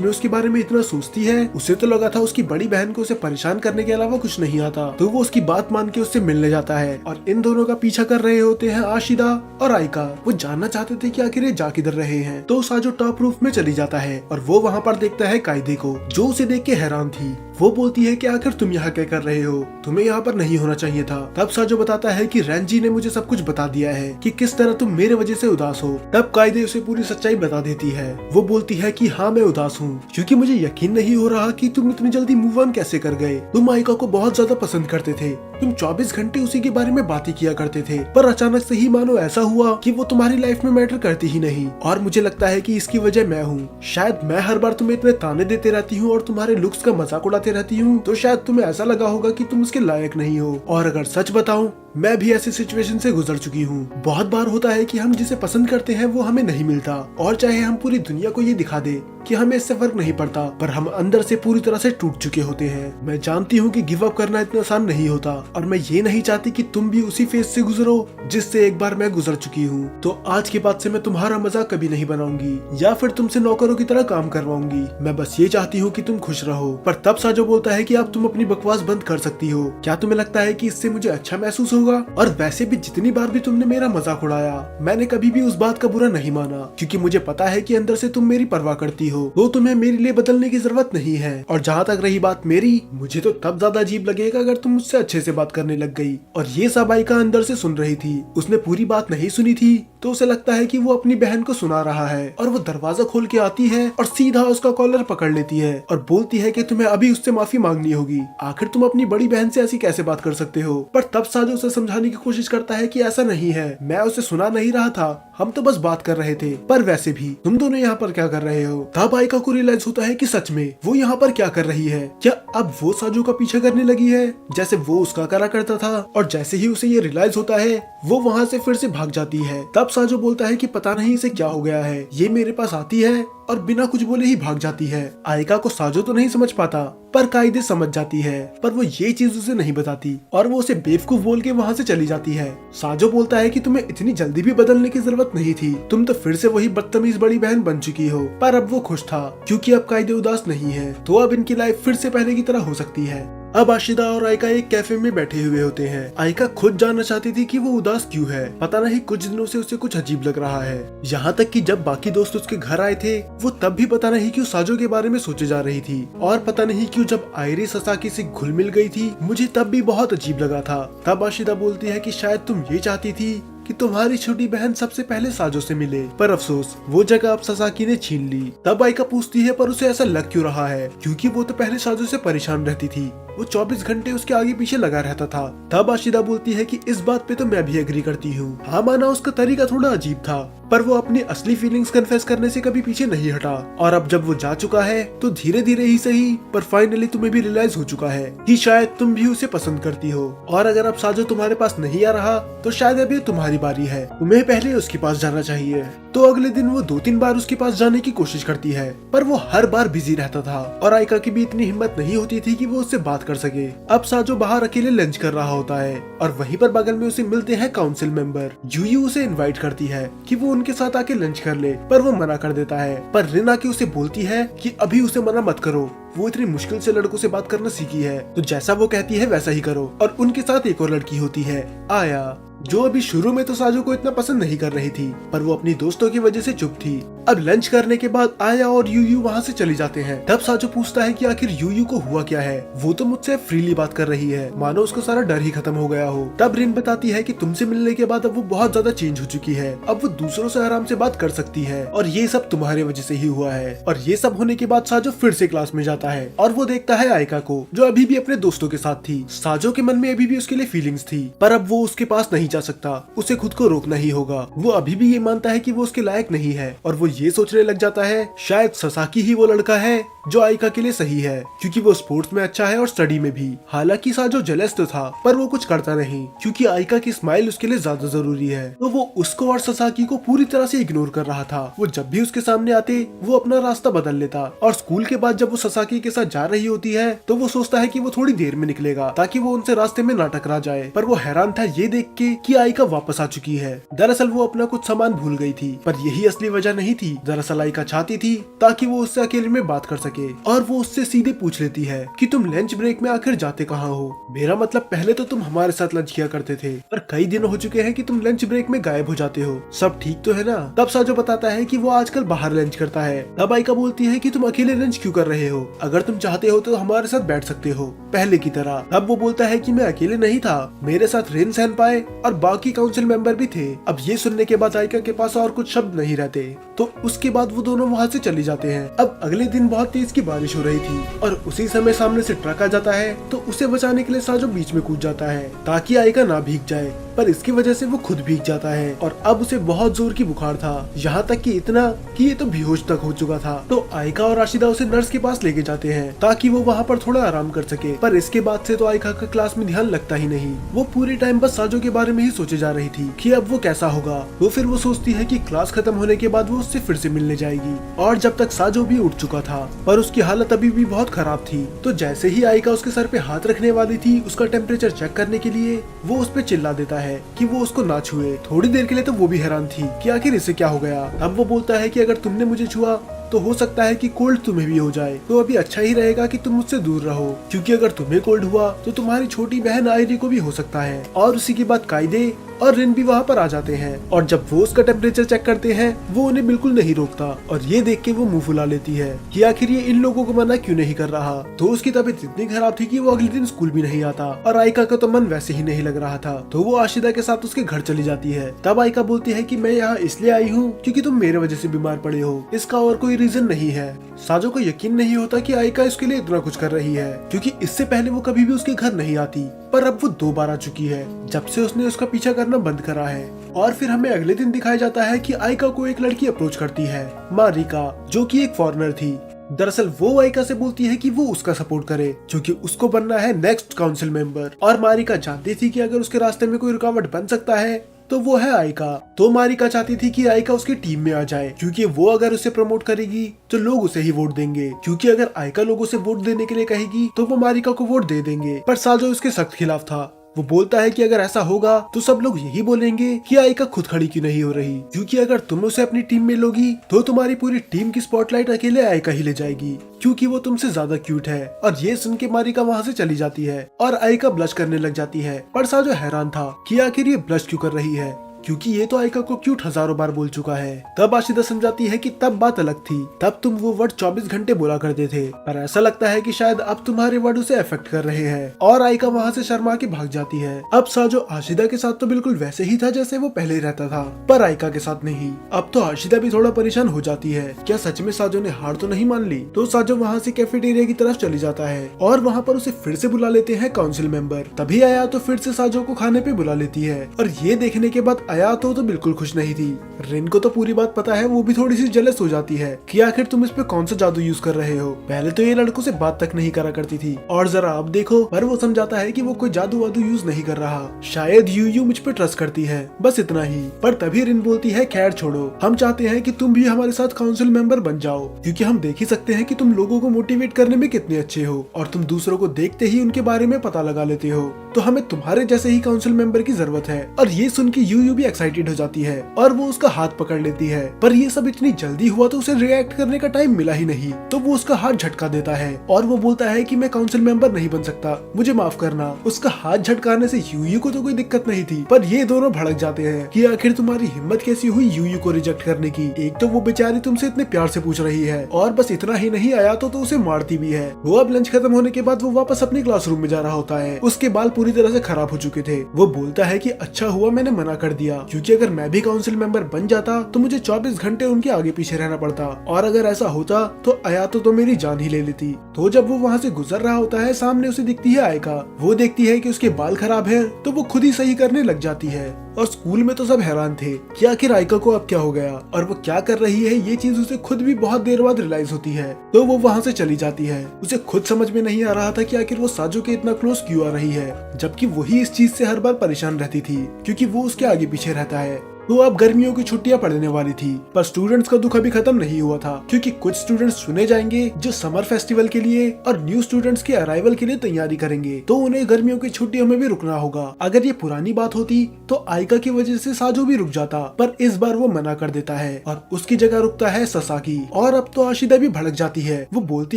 में उसके बारे में इतना सोचती है। उसे तो लगा था उसकी बड़ी बहन को उसे परेशान करने के अलावा कुछ नहीं आता। तो वो उसकी बात मान के उससे मिलने जाता है और इन दोनों का पीछा कर रहे होते हैं आशिदा और आयका। वो जानना चाहते थे कि आखिर ये जा किधर रहे हैं। तो साजो टॉप रूफ में चली जाता है और वो वहाँ पर देखता है कायदे को, जो उसे देख के हैरान थी। वो बोलती है कि आखिर तुम यहाँ क्या कर रहे हो, तुम्हें यहाँ पर नहीं होना चाहिए था। तब साजो बताता है कि रेंजी ने मुझे सब कुछ बता दिया है कि किस तरह तुम मेरे वजह से उदास हो। तब कायदे उसे पूरी सच्चाई बता देती है। वो बोलती है कि हाँ मैं उदास हूँ क्योंकि मुझे यकीन नहीं हो रहा कि तुम इतनी जल्दी मूव ऑन कैसे कर गए। तुम आयका को बहुत ज्यादा पसंद करते थे, तुम 24 घंटे उसी के बारे में बातें किया करते थे, पर अचानक से ही मानो ऐसा हुआ कि वो तुम्हारी लाइफ में मैटर करती ही नहीं। और मुझे लगता है कि इसकी वजह मैं हूँ। शायद मैं हर बार तुम्हें इतने ताने देते रहती हूँ और तुम्हारे लुक्स का मजाक उड़ाते के रहती हूँ तो शायद तुम्हें ऐसा लगा होगा कि तुम उसके लायक नहीं हो। और अगर सच बताऊं, मैं भी ऐसी सिचुएशन से गुजर चुकी हूँ। बहुत बार होता है कि हम जिसे पसंद करते हैं वो हमें नहीं मिलता, और चाहे हम पूरी दुनिया को ये दिखा दे कि हमें इससे फर्क नहीं पड़ता, पर हम अंदर से पूरी तरह से टूट चुके होते हैं। मैं जानती हूँ कि गिव अप करना इतना आसान नहीं होता, और मैं ये नहीं चाहती कि तुम भी उसी फेज से गुजरो जिससे एक बार मैं गुजर चुकी हूँ। तो आज के बाद से मैं तुम्हारा मजाक कभी नहीं बनाऊंगी या फिर तुमसे नौकरों की तरह काम करवाऊंगी। मैं बस ये चाहती हूँ कि तुम खुश रहो। पर तब साजो बोलता है कि अब तुम अपनी बकवास बंद कर सकती हो। क्या तुम्हें लगता है कि इससे मुझे अच्छा महसूस होगा? और वैसे भी जितनी बार भी तुमने मेरा मजाक उड़ाया, मैंने कभी भी उस बात का बुरा नहीं माना, क्योंकि मुझे पता है कि अंदर से तुम मेरी परवाह करती हो। तो तुम्हें मेरे लिए बदलने की जरूरत नहीं है। और जहाँ तक रही बात मेरी, मुझे तो तब ज्यादा अजीब लगेगा अगर तुम मुझसे अच्छे से बात करने लग गई। और ये सब आयका अंदर से सुन रही थी। उसने पूरी बात नहीं सुनी थी, तो उसे लगता है कि वो अपनी बहन को सुना रहा है। और वो दरवाजा खोल के आती है और सीधा उसका कॉलर पकड़ लेती है और बोलती है कि तुम्हें अभी उससे माफी मांगनी होगी। आखिर तुम अपनी बड़ी बहन से ऐसी कैसे बात कर सकते हो? पर तब साजो उसे समझाने की कोशिश करता है कि ऐसा नहीं है, मैं उसे सुना नहीं रहा था, हम तो बस बात कर रहे थे। पर वैसे भी तुम दोनों यहाँ पर क्या कर रहे हो? तब आयका को रियलाइज होता है कि सच में वो यहाँ पर क्या कर रही है। क्या अब वो साजो का पीछा करने लगी है जैसे वो उसका करा करता था? और जैसे ही उसे ये रियलाइज होता है, वो वहाँ से फिर से भाग जाती है। तब साजो बोलता है कि पता नहीं इसे क्या हो गया है, ये मेरे पास आती है और बिना कुछ बोले ही भाग जाती है। आयका को साजो तो नहीं समझ पाता, पर कायदे समझ जाती है, पर वो ये चीज उसे नहीं बताती और वो उसे बेवकूफ बोल के वहाँ से चली जाती है। साजो बोलता है कि तुम्हें इतनी जल्दी भी बदलने की जरूरत नहीं थी, तुम तो फिर से वही बदतमीज बड़ी बहन बन चुकी हो। पर अब वो खुश था क्योंकि अब कायदे उदास नहीं है, तो अब इनकी लाइफ फिर से पहले की तरह हो सकती है। अब आशिदा और आयका एक कैफे में बैठे हुए होते हैं। आयका खुद जानना चाहती थी कि वो उदास क्यों है। पता नहीं कुछ दिनों से उसे कुछ अजीब लग रहा है। यहाँ तक कि जब बाकी दोस्त उसके घर आए थे, वो तब भी पता नहीं क्यों साजो के बारे में सोचे जा रही थी। और पता नहीं क्यों जब आयरी ससाकी से घुल मिल गई थी, मुझे तब भी बहुत अजीब लगा था। तब आशिदा बोलती है कि शायद तुम ये चाहती थी कि तुम्हारी छोटी बहन सबसे पहले साजो से मिले, पर अफसोस वो जगह अब ससाकी ने छीन ली। तब आयका पूछती है पर उसे ऐसा लग क्यों रहा है, क्योंकि वो तो पहले साजो से परेशान रहती थी, वो 24 घंटे उसके आगे पीछे लगा रहता था। तब आशिदा बोलती है कि इस बात पे तो मैं भी एग्री करती हूँ। हाँ, माना उसका तरीका थोड़ा अजीब था, पर वो अपनी असली फीलिंग्स कन्फेस करने से कभी पीछे नहीं हटा। और अब जब वो जा चुका है तो धीरे धीरे ही सही, पर फाइनली तुम्हें भी रियलाइज हो चुका है कि शायद तुम भी उसे पसंद करती हो। और अगर अब साजो तुम्हारे पास नहीं आ रहा तो शायद अभी तुम्हारी बारी है, तुम्हें पहले उसके पास जाना चाहिए। तो अगले दिन वो 2-3 बार उसके पास जाने की कोशिश करती है, पर वो हर बार बिजी रहता था और आयका की भी इतनी हिम्मत नहीं होती थी कि वो उससे बात कर सके। अब साजो बाहर अकेले लंच कर रहा होता है और वहीं पर बगल में उसे मिलते हैं काउंसिल मेंबर। यूयू उसे इनवाइट करती है कि वो उनके साथ आके लंच कर ले, पर वो मना कर देता है। पर रिन आके उसे बोलती है कि अभी उसे मना मत करो, वो इतनी मुश्किल से लड़कों से बात करना सीखी है, तो जैसा वो कहती है वैसा ही करो। और उनके साथ एक और लड़की होती है, आया, जो अभी शुरू में तो साजो को इतना पसंद नहीं कर रही थी, पर वो अपनी दोस्तों की वजह से चुप थी। अब लंच करने के बाद आया और यूयू वहाँ से चली जाते हैं। तब साजो पूछता है कि आखिर यूयू को हुआ क्या है, वो तो मुझसे फ्रीली बात कर रही है, मानो उसका सारा डर ही खत्म हो गया हो। तब रिन बताती है कि तुमसे मिलने के बाद अब वो बहुत ज्यादा चेंज हो चुकी है, अब वो दूसरों से आराम से बात कर सकती है और ये सब तुम्हारे वजह से ही हुआ है। और ये सब होने के बाद साजो फिर से क्लास में जाता है और वो देखता है आयका को, जो अभी भी अपने दोस्तों के साथ थी। साजो के मन में अभी भी उसके लिए फीलिंग्स थी, पर अब वो उसके पास नहीं जा सकता, उसे खुद को रोकना ही होगा। वो अभी भी ये मानता है कि वो उसके लायक नहीं है और वो ये सोचने लग जाता है शायद ससाकी ही वो लड़का है जो आयका के लिए सही है, क्योंकि वो स्पोर्ट्स में अच्छा है और स्टडी में भी। हालांकि साजो जेलस तो था, पर वो कुछ करता नहीं क्योंकि आयका की स्माइल उसके लिए ज्यादा जरूरी है। तो वो उसको और ससाकी को पूरी तरह से इग्नोर कर रहा था। वो जब भी उसके सामने आते वो अपना रास्ता बदल लेता और स्कूल के बाद जब वो ससाकी के साथ जा रही होती है तो वो सोचता है कि वो थोड़ी देर में निकलेगा ताकि वो उनसे रास्ते में ना टकरा जाए। पर वो हैरान था ये देख के कि आयका वापस आ चुकी है। दरअसल वो अपना कुछ सामान भूल गई थी, पर यही असली वजह नहीं थी। दरअसल आयका चाहती थी ताकि वो उससे अकेले में बात कर सके और वो उससे सीधे पूछ लेती है कि तुम लंच ब्रेक में आखिर जाते कहाँ हो? मेरा मतलब पहले तो तुम हमारे साथ लंच किया करते थे, पर कई दिन हो चुके हैं कि तुम लंच ब्रेक में गायब हो जाते हो, सब ठीक तो है ना? तब साजो बताता है कि वो आजकल बाहर लंच करता है। तब आयका बोलती है कि तुम अकेले लंच क्यों कर रहे हो, अगर तुम चाहते हो तो हमारे साथ बैठ सकते हो पहले की तरह। तब वो बोलता है कि मैं अकेले नहीं था, मेरे साथ रिन सेनपाई और बाकी काउंसिल मेंबर भी थे। अब ये सुनने के बाद आयका के पास और कुछ शब्द नहीं रहते, तो उसके बाद वो दोनों वहाँ से चले जाते हैं। अब अगले दिन बहुत तेज की बारिश हो रही थी और उसी समय सामने से ट्रक आ जाता है, तो उसे बचाने के लिए साजो बीच में कूद जाता है ताकि आयका ना भीग जाए। पर इसकी वजह से वो खुद भीग जाता है और अब उसे बहुत जोर की बुखार था, यहाँ तक कि इतना कि ये तो बेहोश तक हो चुका था। तो आयका और आशिदा उसे नर्स के पास लेके जाते हैं ताकि वो वहाँ पर थोड़ा आराम कर सके। पर इसके बाद से तो आयका का क्लास में ध्यान लगता ही नहीं। वो पूरे टाइम बस साजो के बारे में ही सोचे जा रही थी कि अब वो कैसा होगा। तो फिर वो सोचती है कि क्लास खत्म होने के बाद वो उससे फिर से मिलने जाएगी। और जब तक साजो भी उठ चुका था पर उसकी हालत अभी भी बहुत खराब थी। तो जैसे ही आयका उसके सर पे हाथ रखने वाली थी उसका टेम्परेचर चेक करने के लिए, वो उस पे चिल्ला देता है कि वो उसको ना छुए। थोड़ी देर के लिए तो वो भी हैरान थी कि आखिर इसे क्या हो गया। अब वो बोलता है कि अगर तुमने मुझे छुआ तो हो सकता है कि कोल्ड तुम्हें भी हो जाए, तो अभी अच्छा ही रहेगा कि तुम मुझसे दूर रहो, क्योंकि अगर तुम्हें कोल्ड हुआ तो तुम्हारी छोटी बहन आयरी को भी हो सकता है। और उसी के बाद कायदे और रिन भी वहाँ पर आ जाते हैं और जब वो उसका टेम्परेचर चेक करते हैं वो उन्हें बिल्कुल नहीं रोकता और ये देख के वो मुंह फुला लेती है कि आखिर ये इन लोगों को मना क्यों नहीं कर रहा। तो उसकी तबीयत इतनी खराब थी कि वो अगले दिन स्कूल भी नहीं आता और आयका का तो मन वैसे ही नहीं लग रहा था। तो वो आशिदा के साथ उसके घर चली जाती है। तब आयका बोलती है कि मैं यहाँ इसलिए आई हूँ क्योंकि तुम मेरे वजह से बीमार पड़े हो, इसका और कोई रीजन नहीं है। साजो को यकीन नहीं होता कि आयका इसके लिए इतना कुछ कर रही है, क्योंकि इससे पहले वो कभी भी उसके घर नहीं आती, पर अब वो 2 बार आ चुकी है जब से उसने उसका पीछा करना बंद करा है। और फिर हमें अगले दिन दिखाया जाता है कि आयका को एक लड़की अप्रोच करती है, मारिका, जो कि एक फॉरेनर थी। दरअसल वो आयका से बोलती है कि वो उसका सपोर्ट करे क्योंकि उसको बनना है नेक्स्ट काउंसिल मेंबर। और मारिका जानती थी कि अगर उसके रास्ते में कोई रुकावट बन सकता है तो वो है आयका। तो मारिका चाहती थी कि आयका उसकी टीम में आ जाए, क्योंकि वो अगर उसे प्रमोट करेगी तो लोग उसे ही वोट देंगे, क्योंकि अगर आयका लोगों से वोट देने के लिए कहेगी तो वो मारिका को वोट दे देंगे। पर साजो उसके सख्त खिलाफ था। वो बोलता है कि अगर ऐसा होगा तो सब लोग यही बोलेंगे कि आयका खुद खड़ी क्यों नहीं हो रही, क्योंकि अगर तुम उसे अपनी टीम में लोगी तो तुम्हारी पूरी टीम की स्पॉटलाइट अकेले आयका ही ले जाएगी, क्योंकि वो तुमसे ज्यादा क्यूट है। और ये सुन के मारिका वहाँ से चली जाती है और आयका ब्लश करने लग जाती है। पर साजो हैरान था कि आखिर ये ब्लश क्यों कर रही है, क्योंकि ये तो आयका को क्यूट हजारों बार बोल चुका है। तब आशिदा समझाती है कि तब बात अलग थी, तब तुम वो वर्ड 24 घंटे बोला करते थे, पर ऐसा लगता है कि शायद अब तुम्हारे वर्ड उसे अफेक्ट कर रहे हैं। और आयका वहाँ से शर्मा के भाग जाती है। अब साजो आशिदा के साथ तो बिल्कुल वैसे ही था जैसे वो पहले रहता था, पर आयका के साथ नहीं। अब तो आशिदा भी थोड़ा परेशान हो जाती है, क्या सच में साजो ने हार तो नहीं मान ली। तो साजो वहाँ से कैफेटेरिया की तरफ चली जाता है और वहाँ पर उसे फिर से बुला लेते हैं काउंसिल मेंबर। तभी आया तो फिर से साजो को खाने पे बुला लेती है और ये देखने के बाद आया तो बिल्कुल खुश नहीं थी। रिन को तो पूरी बात पता है, वो भी थोड़ी सी जेलस हो जाती है कि आखिर तुम इस पे कौन सा जादू यूज कर रहे हो, पहले तो ये लड़कों से बात तक नहीं करा करती थी और जरा अब देखो। पर वो समझाता है कि वो कोई जादू वादू यूज नहीं कर रहा, शायद यू मुझ पे ट्रस्ट करती है, बस इतना ही। पर तभी रिन बोलती है खैर छोड़ो, हम चाहते हैं कि तुम भी हमारे साथ काउंसिल मेंबर बन जाओ, क्योंकि हम देख ही सकते हैं कि तुम लोगों को मोटिवेट करने में कितने अच्छे हो और तुम दूसरों को देखते ही उनके बारे में पता लगा लेते हो, तो हमें तुम्हारे जैसे ही काउंसिल मेंबर की जरूरत है। और ये सुन के यू भी एक्साइटेड हो जाती है और वो उसका हाथ पकड़ लेती है। पर ये सब इतनी जल्दी हुआ तो उसे रिएक्ट करने का टाइम मिला ही नहीं, तो वो उसका हाथ झटका देता है और वो बोलता है कि मैं काउंसिल मेंबर नहीं बन सकता, मुझे माफ करना। उसका हाथ झटकाने से यू को तो कोई दिक्कत नहीं थी, पर ये दोनों भड़क जाते हैं कि आखिर तुम्हारी हिम्मत कैसी हुई यू को रिजेक्ट करने की। एक तो वो बेचारी तुमसे इतने प्यार से पूछ रही है और बस इतना ही नहीं आया तो उसे मारती भी है। वो अब लंच खत्म होने के बाद वो वापस अपने क्लासरूम में जा रहा होता है। उसके बाल पूरी तरह से खराब हो चुके थे। वो बोलता है कि अच्छा हुआ मैंने मना कर दिया, क्योंकि अगर मैं भी काउंसिल मेंबर बन जाता तो मुझे 24 घंटे उनके आगे पीछे रहना पड़ता, और अगर ऐसा होता तो आयातो तो मेरी जान ही ले लेती। तो जब वो वहाँ से गुजर रहा होता है सामने उसे दिखती है आयका। वो देखती है कि उसके बाल खराब है तो वो खुद ही सही करने लग जाती है। और स्कूल में तो सब हैरान थे कि आखिर आयका को अब क्या हो गया और वो क्या कर रही है। ये चीज उसे खुद भी बहुत देर बाद रियलाइज होती है, तो वो वहाँ से चली जाती है। उसे खुद समझ में नहीं आ रहा था कि आखिर वो साजो के इतना क्लोज क्यों आ रही है, जबकि वही इस चीज से हर बार परेशान रहती थी क्योंकि वो उसके आगे पीछे रहता है। तो अब गर्मियों की छुट्टियां पड़ने वाली थी, पर स्टूडेंट्स का दुख अभी खत्म नहीं हुआ था, क्योंकि कुछ स्टूडेंट्स चुने जाएंगे जो समर फेस्टिवल के लिए और न्यू स्टूडेंट्स के अराइवल के लिए तैयारी करेंगे। तो उन्हें गर्मियों की छुट्टियों में भी रुकना होगा। अगर ये पुरानी बात होती तो आयका की वजह से साजो भी रुक जाता, पर इस बार वो मना कर देता है और उसकी जगह रुकता है ससाकी। और अब तो आशिदा भी भड़क जाती है। वो बोलती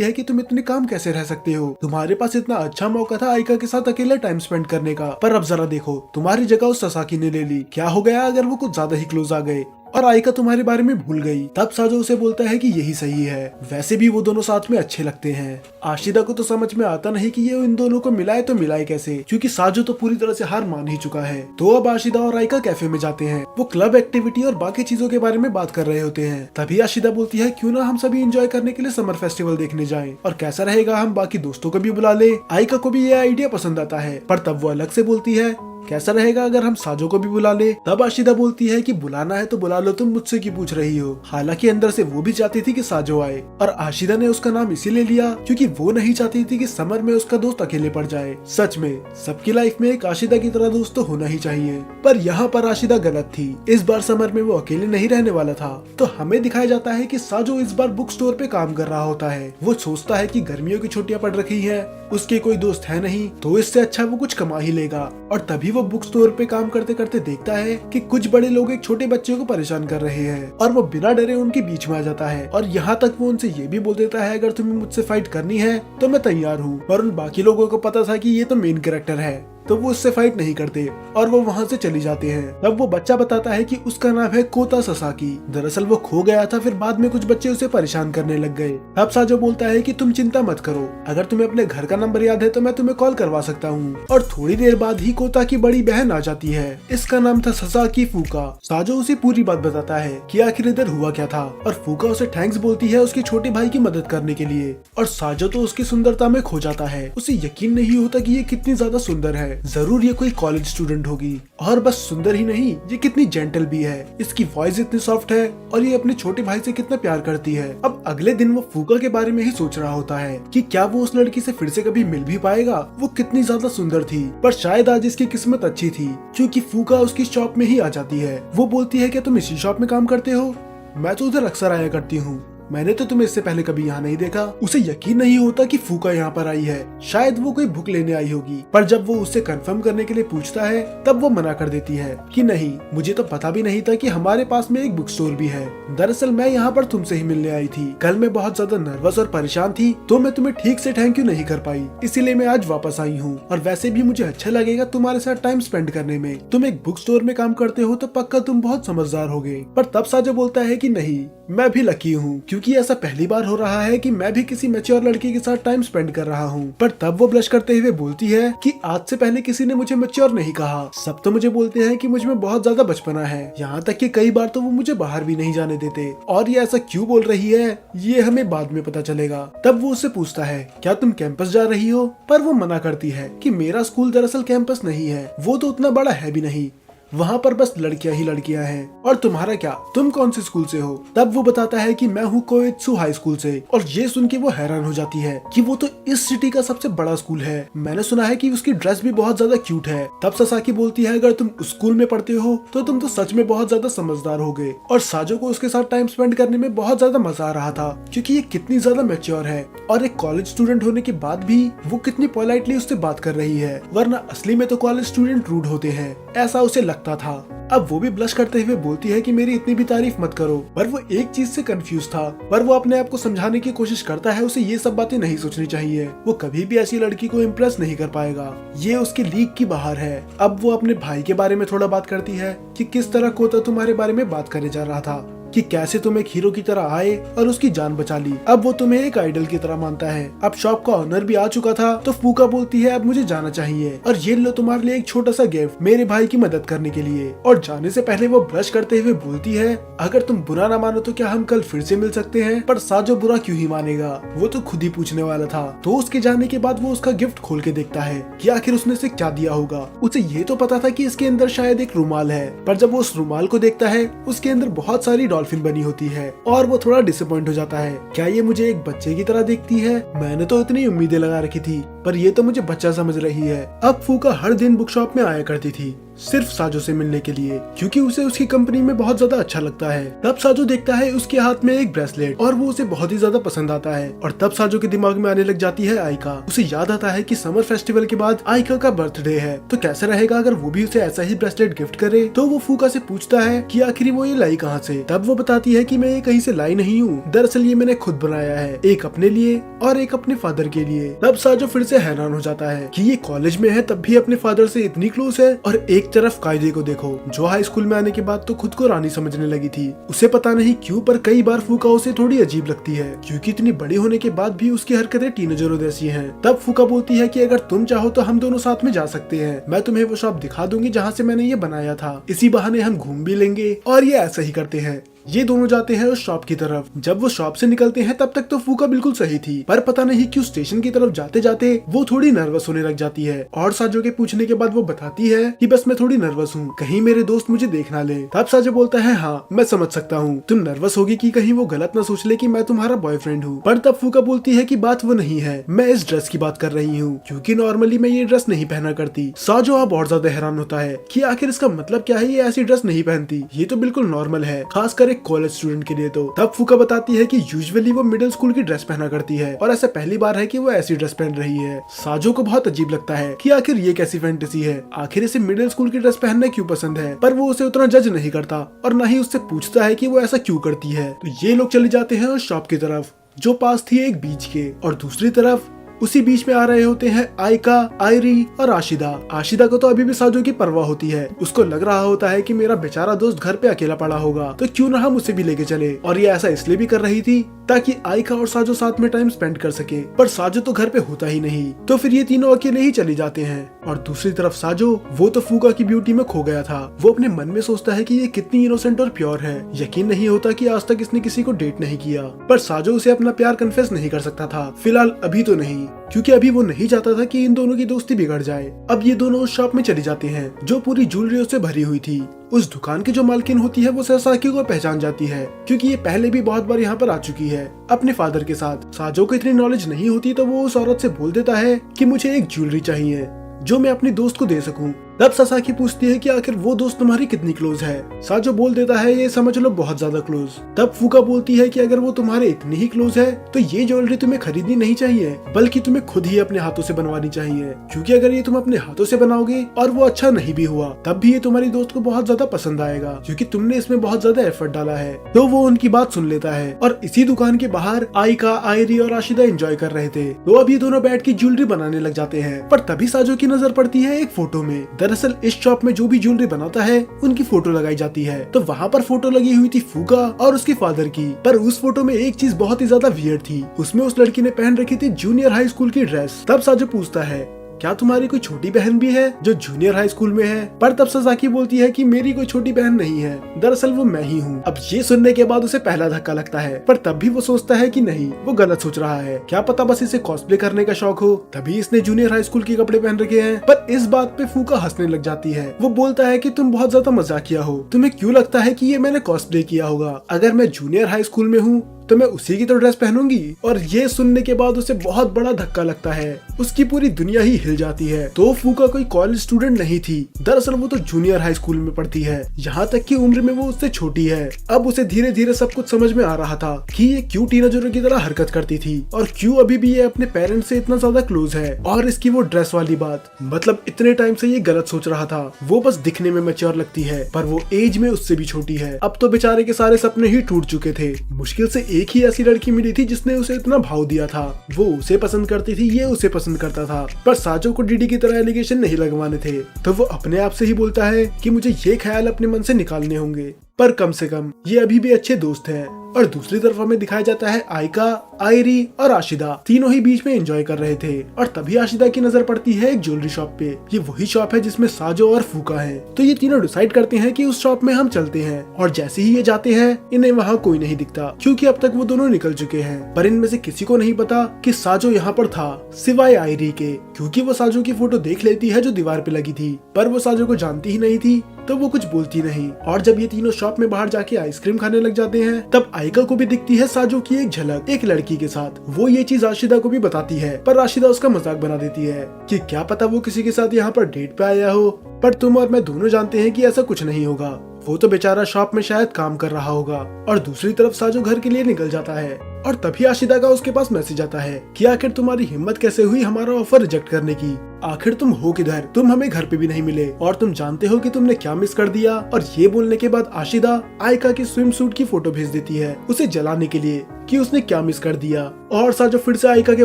है कि तुम इतने काम कैसे रह सकते हो, तुम्हारे पास इतना अच्छा मौका था आयका के साथ अकेले टाइम स्पेंड करने का, पर अब जरा देखो तुम्हारी जगह उस ससाकी ने ले ली। क्या हो गया अगर वो कुछ ज्यादा ही क्लोज आ गए और आयका तुम्हारे बारे में भूल गई। तब साजो उसे बोलता है कि यही सही है, वैसे भी वो दोनों साथ में अच्छे लगते हैं। आशिदा को तो समझ में आता नहीं कि ये इन दोनों को मिलाए तो मिलाए कैसे, क्योंकि साजो तो पूरी तरह से हार मान ही चुका है। तो अब आशिदा और आयका कैफे में जाते हैं। वो क्लब एक्टिविटी और बाकी चीजों के बारे में बात कर रहे होते हैं। तभी आशिदा बोलती है क्यों ना हम सभी एंजॉय करने के लिए समर फेस्टिवल देखने जाएं, और कैसा रहेगा हम बाकी दोस्तों को भी बुला ले। आयका को भी ये आइडिया पसंद आता है, पर तब वो अलग से बोलती है कैसा रहेगा अगर हम साजो को भी बुला ले। तब आशिदा बोलती है कि बुलाना है तो बुला लो, तुम मुझसे क्यों पूछ रही हो। हालांकि अंदर से वो भी चाहती थी कि साजो आए, और आशिदा ने उसका नाम इसीलिए लिया क्योंकि वो नहीं चाहती थी कि समर में उसका दोस्त अकेले पड़ जाए। सच में सबकी लाइफ में एक आशिदा की तरह दोस्त तो होना ही चाहिए, पर यहाँ पर आशिदा गलत थी। इस बार समर में वो अकेले नहीं रहने वाला था। तो हमें दिखाया जाता है कि साजो इस बार बुक स्टोर पे काम कर रहा होता है। वो सोचता है कि गर्मियों की छुट्टियां पड़ रखी हैं, उसके कोई दोस्त है नहीं, तो इससे अच्छा वो कुछ कमा ही लेगा। और तभी वो बुक स्टोर पे काम करते करते देखता है कि कुछ बड़े लोग एक छोटे बच्चे को परेशान कर रहे हैं, और वो बिना डरे उनके बीच में आ जाता है। और यहाँ तक वो उनसे ये भी बोल देता है अगर तुम्हें मुझसे फाइट करनी है तो मैं तैयार हूँ। और उन बाकी लोगों को पता था कि ये तो मेन कैरेक्टर है, तो वो उससे फाइट नहीं करते और वो वहाँ से चली जाते हैं। तब वो बच्चा बताता है कि उसका नाम है कोता ससाकी। दरअसल वो खो गया था, फिर बाद में कुछ बच्चे उसे परेशान करने लग गए। अब साजो बोलता है कि तुम चिंता मत करो, अगर तुम्हें अपने घर का नंबर याद है तो मैं तुम्हें कॉल करवा सकता हूँ। और थोड़ी देर बाद ही कोता की बड़ी बहन आ जाती है, इसका नाम था ससाकी फूका। साजो उसे पूरी बात बताता है कि आखिर इधर हुआ क्या था, और फूका उसे थैंक्स बोलती है उसके छोटे भाई की मदद करने के लिए। और साजो तो उसकी सुंदरता में खो जाता है, उसे यकीन नहीं होता कि ये कितनी ज्यादा सुंदर है। जरूर ये कोई कॉलेज स्टूडेंट होगी, और बस सुंदर ही नहीं, ये कितनी जेंटल भी है। इसकी वॉइस इतनी सॉफ्ट है, और ये अपने छोटे भाई से कितना प्यार करती है। अब अगले दिन वो फूका के बारे में ही सोच रहा होता है कि क्या वो उस लड़की से फिर से कभी मिल भी पाएगा। वो कितनी ज्यादा सुंदर थी, पर शायद आज इसकी किस्मत अच्छी थी क्योंकि फूका उसकी शॉप में ही आ जाती है। वो बोलती है कि तुम इसी शॉप में काम करते हो, मैं तो उधर अक्सर आया करती हूँ, मैंने तो तुम्हें इससे पहले कभी यहाँ नहीं देखा। उसे यकीन नहीं होता कि फूका यहाँ पर आई है, शायद वो कोई बुक लेने आई होगी। पर जब वो उससे कंफर्म करने के लिए पूछता है तब वो मना कर देती है कि नहीं, मुझे तो पता भी नहीं था कि हमारे पास में एक बुक स्टोर भी है। दरअसल मैं यहाँ पर तुमसे ही मिलने आई थी। कल मैं बहुत ज्यादा नर्वस और परेशान थी, तो मैं तुम्हें ठीक से थैंक यू नहीं कर पाई, इसीलिए मैं आज वापस आई हूँ। और वैसे भी मुझे अच्छा लगेगा तुम्हारे साथ टाइम स्पेंड करने में। तुम एक बुक स्टोर में काम करते हो तो पक्का तुम बहुत समझदार होगे। पर तब साजो बोलता है कि नहीं, मैं भी लकी हूँ, क्योंकि ऐसा पहली बार हो रहा है कि मैं भी किसी मैच्योर लड़की के साथ टाइम स्पेंड कर रहा हूँ। पर तब वो ब्लश करते हुए बोलती है कि आज से पहले किसी ने मुझे मैच्योर नहीं कहा। सब तो मुझे बोलते हैं कि मुझ में बहुत ज्यादा बचपना है, यहाँ तक कि कई बार तो वो मुझे बाहर भी नहीं जाने देते। और ये ऐसा क्यों बोल रही है ये हमें बाद में पता चलेगा। तब वो उससे पूछता है क्या तुम कैंपस जा रही हो, पर वो मना करती है कि मेरा स्कूल दरअसल कैंपस नहीं है, वो तो उतना बड़ा है भी नहीं, वहाँ पर बस लड़कियां ही लड़कियां हैं। और तुम्हारा क्या, तुम कौन से स्कूल से हो। तब वो बताता है कि मैं हूँ कोएत्सु हाई स्कूल से। और ये सुन के वो हैरान हो जाती है कि वो तो इस सिटी का सबसे बड़ा स्कूल है। मैंने सुना है कि उसकी ड्रेस भी बहुत ज्यादा क्यूट है। तब ससाकी बोलती है अगर तुम उस स्कूल में पढ़ते हो तो तुम तो सच में बहुत ज्यादा समझदार होगे। और साजो को उसके साथ टाइम स्पेंड करने में बहुत ज्यादा मजा आ रहा था, क्योंकि ये कितनी ज्यादा मैच्योर है, और एक कॉलेज स्टूडेंट होने के बाद भी वो कितनी पोलाइटली उससे बात कर रही है, वरना असली में तो कॉलेज स्टूडेंट रूड होते हैं, ऐसा उसे लगता था। अब वो भी ब्लश करते हुए बोलती है कि मेरी इतनी भी तारीफ मत करो। पर वो एक चीज से कंफ्यूज था, पर वो अपने आप को समझाने की कोशिश करता है उसे ये सब बातें नहीं सोचनी चाहिए। वो कभी भी ऐसी लड़की को इम्प्रेस नहीं कर पाएगा, ये उसकी लीग की बाहर है। अब वो अपने भाई के बारे में थोड़ा बात करती है कि किस तरह कोता तुम्हारे बारे में बात करे जा रहा था, कि कैसे तुम एक हीरो की तरह आए और उसकी जान बचा ली। अब वो तुम्हें एक आइडल की तरह मानता है। अब शॉप का ऑनर भी आ चुका था, तो फूका बोलती है अब मुझे जाना चाहिए, और ये लो तुम्हारे लिए एक छोटा सा गिफ्ट मेरे भाई की मदद करने के लिए। और जाने से पहले वो ब्रश करते हुए बोलती है अगर तुम बुरा ना मानो तो क्या हम कल फिर से मिल सकते हैं। पर साजो बुरा क्यों ही मानेगा, वो तो खुद ही पूछने वाला था। तो उसके जाने के बाद वो उसका गिफ्ट खोल के देखता है कि आखिर उसने इसे क्या दिया होगा। उसे ये तो पता था कि इसके अंदर शायद एक रुमाल है, पर जब वो उस रुमाल को देखता है उसके अंदर बहुत सारी डॉल्फिन बनी होती है, और वो थोड़ा डिसअपॉइंट हो जाता है। क्या ये मुझे एक बच्चे की तरह देखती है, मैंने तो इतनी उम्मीदें लगा रखी थी, पर ये तो मुझे बच्चा समझ रही है। अब फूका हर दिन बुक शॉप में आया करती थी सिर्फ साजो से मिलने के लिए, क्योंकि उसे उसकी कंपनी में बहुत ज्यादा अच्छा लगता है। तब साजो देखता है उसके हाथ में एक ब्रेसलेट, और वो उसे बहुत ही ज्यादा पसंद आता है। और तब साजो के दिमाग में आने लग जाती है आइका। उसे याद आता है कि समर फेस्टिवल के बाद आइका का बर्थडे है, तो कैसा रहेगा अगर वो भी उसे ऐसा ही ब्रेसलेट गिफ्ट करे। तो वो फूका से पूछता है कि आखिर वो ये लाई कहाँ से। तब वो बताती है कि मैं ये कहीं से लाई नहीं हूँ, दरअसल ये मैंने खुद बनाया है, एक अपने लिए और एक अपने फादर के लिए। तब साजो फिर से हैरान हो जाता है कि ये कॉलेज में है तब भी अपने फादर से इतनी क्लोज है। और एक तरफ कायदे को देखो, जो हाई स्कूल में आने के बाद तो खुद को रानी समझने लगी थी। उसे पता नहीं क्यों, पर कई बार फूका उसे थोड़ी अजीब लगती है, क्योंकि इतनी बड़ी होने के बाद भी उसकी हरकतें टीनेजरों जैसी हैं। तब फूका बोलती है कि अगर तुम चाहो तो हम दोनों साथ में जा सकते हैं, मैं तुम्हें वो शॉप दिखा दूंगी जहाँ से मैंने ये बनाया था, इसी बहाने हम घूम भी लेंगे। और ये ऐसा ही करते हैं। ये दोनों जाते हैं उस शॉप की तरफ। जब वो शॉप से निकलते हैं तब तक तो फूका बिल्कुल सही थी, पर पता नहीं क्यों स्टेशन की तरफ जाते जाते वो थोड़ी नर्वस होने लग जाती है। और साजो के पूछने के बाद वो बताती है कि बस मैं थोड़ी नर्वस हूँ, कहीं मेरे दोस्त मुझे देख ना ले। तब साजो बोलता है हाँ मैं समझ सकता हूँ, तुम नर्वस होगी कि कहीं वो गलत ना सोच ले कि मैं तुम्हारा बॉयफ्रेंड हूँ। पर तब फूका बोलती है कि बात वो नहीं है, मैं इस ड्रेस की बात कर रही हूँ, क्योंकि नॉर्मली मैं ये ड्रेस नहीं पहना करती। साजो अब और ज्यादा हैरान होता है कि आखिर इसका मतलब क्या है, ये ऐसी ड्रेस नहीं पहनती, ये तो बिल्कुल नॉर्मल है, खासकर एक कॉलेज स्टूडेंट के लिए। तो तब फूका बताती है कि यूजुअली वो मिडिल स्कूल की ड्रेस पहना करती है और ऐसा पहली बार है कि वो ऐसी ड्रेस पहन रही है। साजो को बहुत अजीब लगता है कि आखिर ये कैसी फैंटेसी है, आखिर इसे मिडिल स्कूल की ड्रेस पहनना क्यों पसंद है। पर वो उसे उतना जज नहीं करता और न ही उससे पूछता है कि वो ऐसा क्यों करती है। तो ये लोग चले जाते हैं उस शॉप की तरफ जो पास थी एक बीच के, और दूसरी तरफ उसी बीच में आ रहे होते हैं आइका, आयरी और आशिदा। आशिदा को तो अभी भी साजो की परवाह होती है, उसको लग रहा होता है कि मेरा बेचारा दोस्त घर पे अकेला पड़ा होगा, तो क्यों ना हम उसे भी लेके चले। और ये ऐसा इसलिए भी कर रही थी ताकि आइका और साजो साथ में टाइम स्पेंड कर सके, पर साजो तो घर पे होता ही नहीं, तो फिर ये तीनों अकेले ही चले जाते हैं। और दूसरी तरफ साजो, वो तो फूका की ब्यूटी में खो गया था। वो अपने मन में सोचता है कि ये कितनी इनोसेंट और प्योर है, यकीन नहीं होता कि आज तक इसने किसी को डेट नहीं किया। पर साजो उसे अपना प्यार कन्फेस नहीं कर सकता था, फिलहाल अभी तो नहीं, क्योंकि अभी वो नहीं चाहता था कि इन दोनों की दोस्ती बिगड़ जाए। अब ये दोनों उस शॉप में चली जाते हैं जो पूरी ज्वेलरी से भरी हुई थी। उस दुकान की जो मालकिन होती है वो सासाकी को पहचान जाती है, क्योंकि ये पहले भी बहुत बार यहाँ पर आ चुकी है अपने फादर के साथ। साजो को इतनी नॉलेज नहीं होती तो वो उस औरत से बोल देता है कि मुझे एक ज्वेलरी चाहिए जो मैं अपने दोस्त को दे सकूं। तब सासाकी पूछती है कि आखिर वो दोस्त तुम्हारी कितनी क्लोज है। साजो बोल देता है ये समझ लो बहुत ज्यादा क्लोज। तब फूका बोलती है कि अगर वो तुम्हारे इतनी ही क्लोज है तो ये ज्वेलरी तुम्हें खरीदनी नहीं चाहिए, बल्कि तुम्हें खुद ही अपने हाथों से बनवानी चाहिए, क्योंकि अगर ये तुम अपने हाथों से बनाओगे और वो अच्छा नहीं भी हुआ तब भी ये तुम्हारी दोस्त को बहुत ज्यादा पसंद आएगा, क्योंकि तुमने इसमें बहुत ज्यादा एफर्ट डाला है। तो वो उनकी बात सुन लेता है और इसी दुकान के बाहर आइका, आयरी और आशिदा एंजॉय कर रहे थे। तो अब ये दोनों बैठ के ज्वेलरी बनाने लग जाते हैं। पर तभी साजो की नजर पड़ती है एक फोटो में। दरअसल इस शॉप में जो भी ज्वेलरी बनाता है उनकी फोटो लगाई जाती है। तो वहाँ पर फोटो लगी हुई थी फूका और उसके फादर की। पर उस फोटो में एक चीज बहुत ही ज्यादा वियर्ड थी, उसमें उस लड़की ने पहन रखी थी जूनियर हाई स्कूल की ड्रेस। तब साजो पूछता है क्या तुम्हारी कोई छोटी बहन भी है जो जूनियर हाई स्कूल में है। पर तब सासाकी बोलती है कि मेरी कोई छोटी बहन नहीं है, दरअसल वो मैं ही हूँ। अब ये सुनने के बाद उसे पहला धक्का लगता है, पर तब भी वो सोचता है कि नहीं, वो गलत सोच रहा है, क्या पता बस इसे कॉस्प्ले करने का शौक हो, तभी इसने जूनियर हाई स्कूल के कपड़े पहन रखे हैं। पर इस बात पे फूका हंसने लग जाती है। वो बोलता है कि तुम बहुत ज्यादा मजाकिया हो, तुम्हें क्यों लगता है कि ये मैंने कॉस्प्ले किया होगा, अगर मैं जूनियर हाई स्कूल में हूँ तो मैं उसी की तो ड्रेस पहनूंगी। और ये सुनने के बाद उसे बहुत बड़ा धक्का लगता है, उसकी पूरी दुनिया ही हिल जाती है। तो फूका कोई कॉलेज स्टूडेंट नहीं थी, दरअसल वो तो जूनियर हाई स्कूल में पढ़ती है, यहाँ तक कि उम्र में वो उससे छोटी है। अब उसे धीरे धीरे सब कुछ समझ में आ रहा था कि ये क्यों टीनेजरों की तरह हरकत करती थी और क्यों अभी भी ये अपने पेरेंट्स से इतना ज्यादा क्लोज है। और इसकी वो ड्रेस वाली बात, मतलब इतने टाइम से ये गलत सोच रहा था, वो बस दिखने में मैच्योर लगती है पर वो एज में उससे भी छोटी है। अब तो बेचारे के सारे सपने ही टूट चुके थे। मुश्किल से एक ही ऐसी लड़की मिली थी जिसने उसे इतना भाव दिया था, वो उसे पसंद करती थी, ये उसे पसंद करता था। पर साजो को डीडी की तरह एलिगेशन नहीं लगवाने थे, तो वो अपने आप से ही बोलता है कि मुझे ये ख्याल अपने मन से निकालने होंगे, पर कम से कम ये अभी भी अच्छे दोस्त हैं। और दूसरी तरफ हमें दिखाया जाता है आइका, आयरी और आशिदा तीनों ही बीच में एंजॉय कर रहे थे। और तभी आशिदा की नजर पड़ती है एक ज्वेलरी शॉप पे। ये वही शॉप है जिसमें साजो और फूका है। तो ये तीनों डिसाइड करते हैं कि उस शॉप में हम चलते हैं। और जैसे ही ये जाते हैं इन्हें वहाँ कोई नहीं दिखता, क्योंकि अब तक वो दोनों निकल चुके हैं। पर इनमें से किसी को नहीं पता कि साजो यहाँ पर था, सिवाय आयरी के, क्योंकि वो साजो की फोटो देख लेती है जो दीवार पे लगी थी। पर वो साजो को जानती ही नहीं थी, तो वो कुछ बोलती नहीं। और जब ये तीनों शॉप में बाहर जाके आइसक्रीम खाने लग जाते हैं, तब आइका को भी दिखती है साजो की एक झलक एक लड़की के साथ। वो ये चीज आशिदा को भी बताती है, पर आशिदा उसका मजाक बना देती है कि क्या पता वो किसी के साथ यहाँ पर डेट पे आया हो, पर तुम और मैं दोनों जानते हैं कि ऐसा कुछ नहीं होगा। वो तो बेचारा शॉप में शायद काम कर रहा होगा। और दूसरी तरफ साजो घर के लिए निकल जाता है। और तभी आशिदा का उसके पास मैसेज आता है कि आखिर तुम्हारी हिम्मत कैसे हुई हमारा ऑफर रिजेक्ट करने की, आखिर तुम हो किधर, तुम हमें घर पे भी नहीं मिले और तुम जानते हो कि तुमने क्या मिस कर दिया। और ये बोलने के बाद आशिदा आइका की स्विम सूट की फोटो भेज देती है उसे जलाने के लिए कि उसने क्या मिस कर दिया। और साजो फिर से आइका के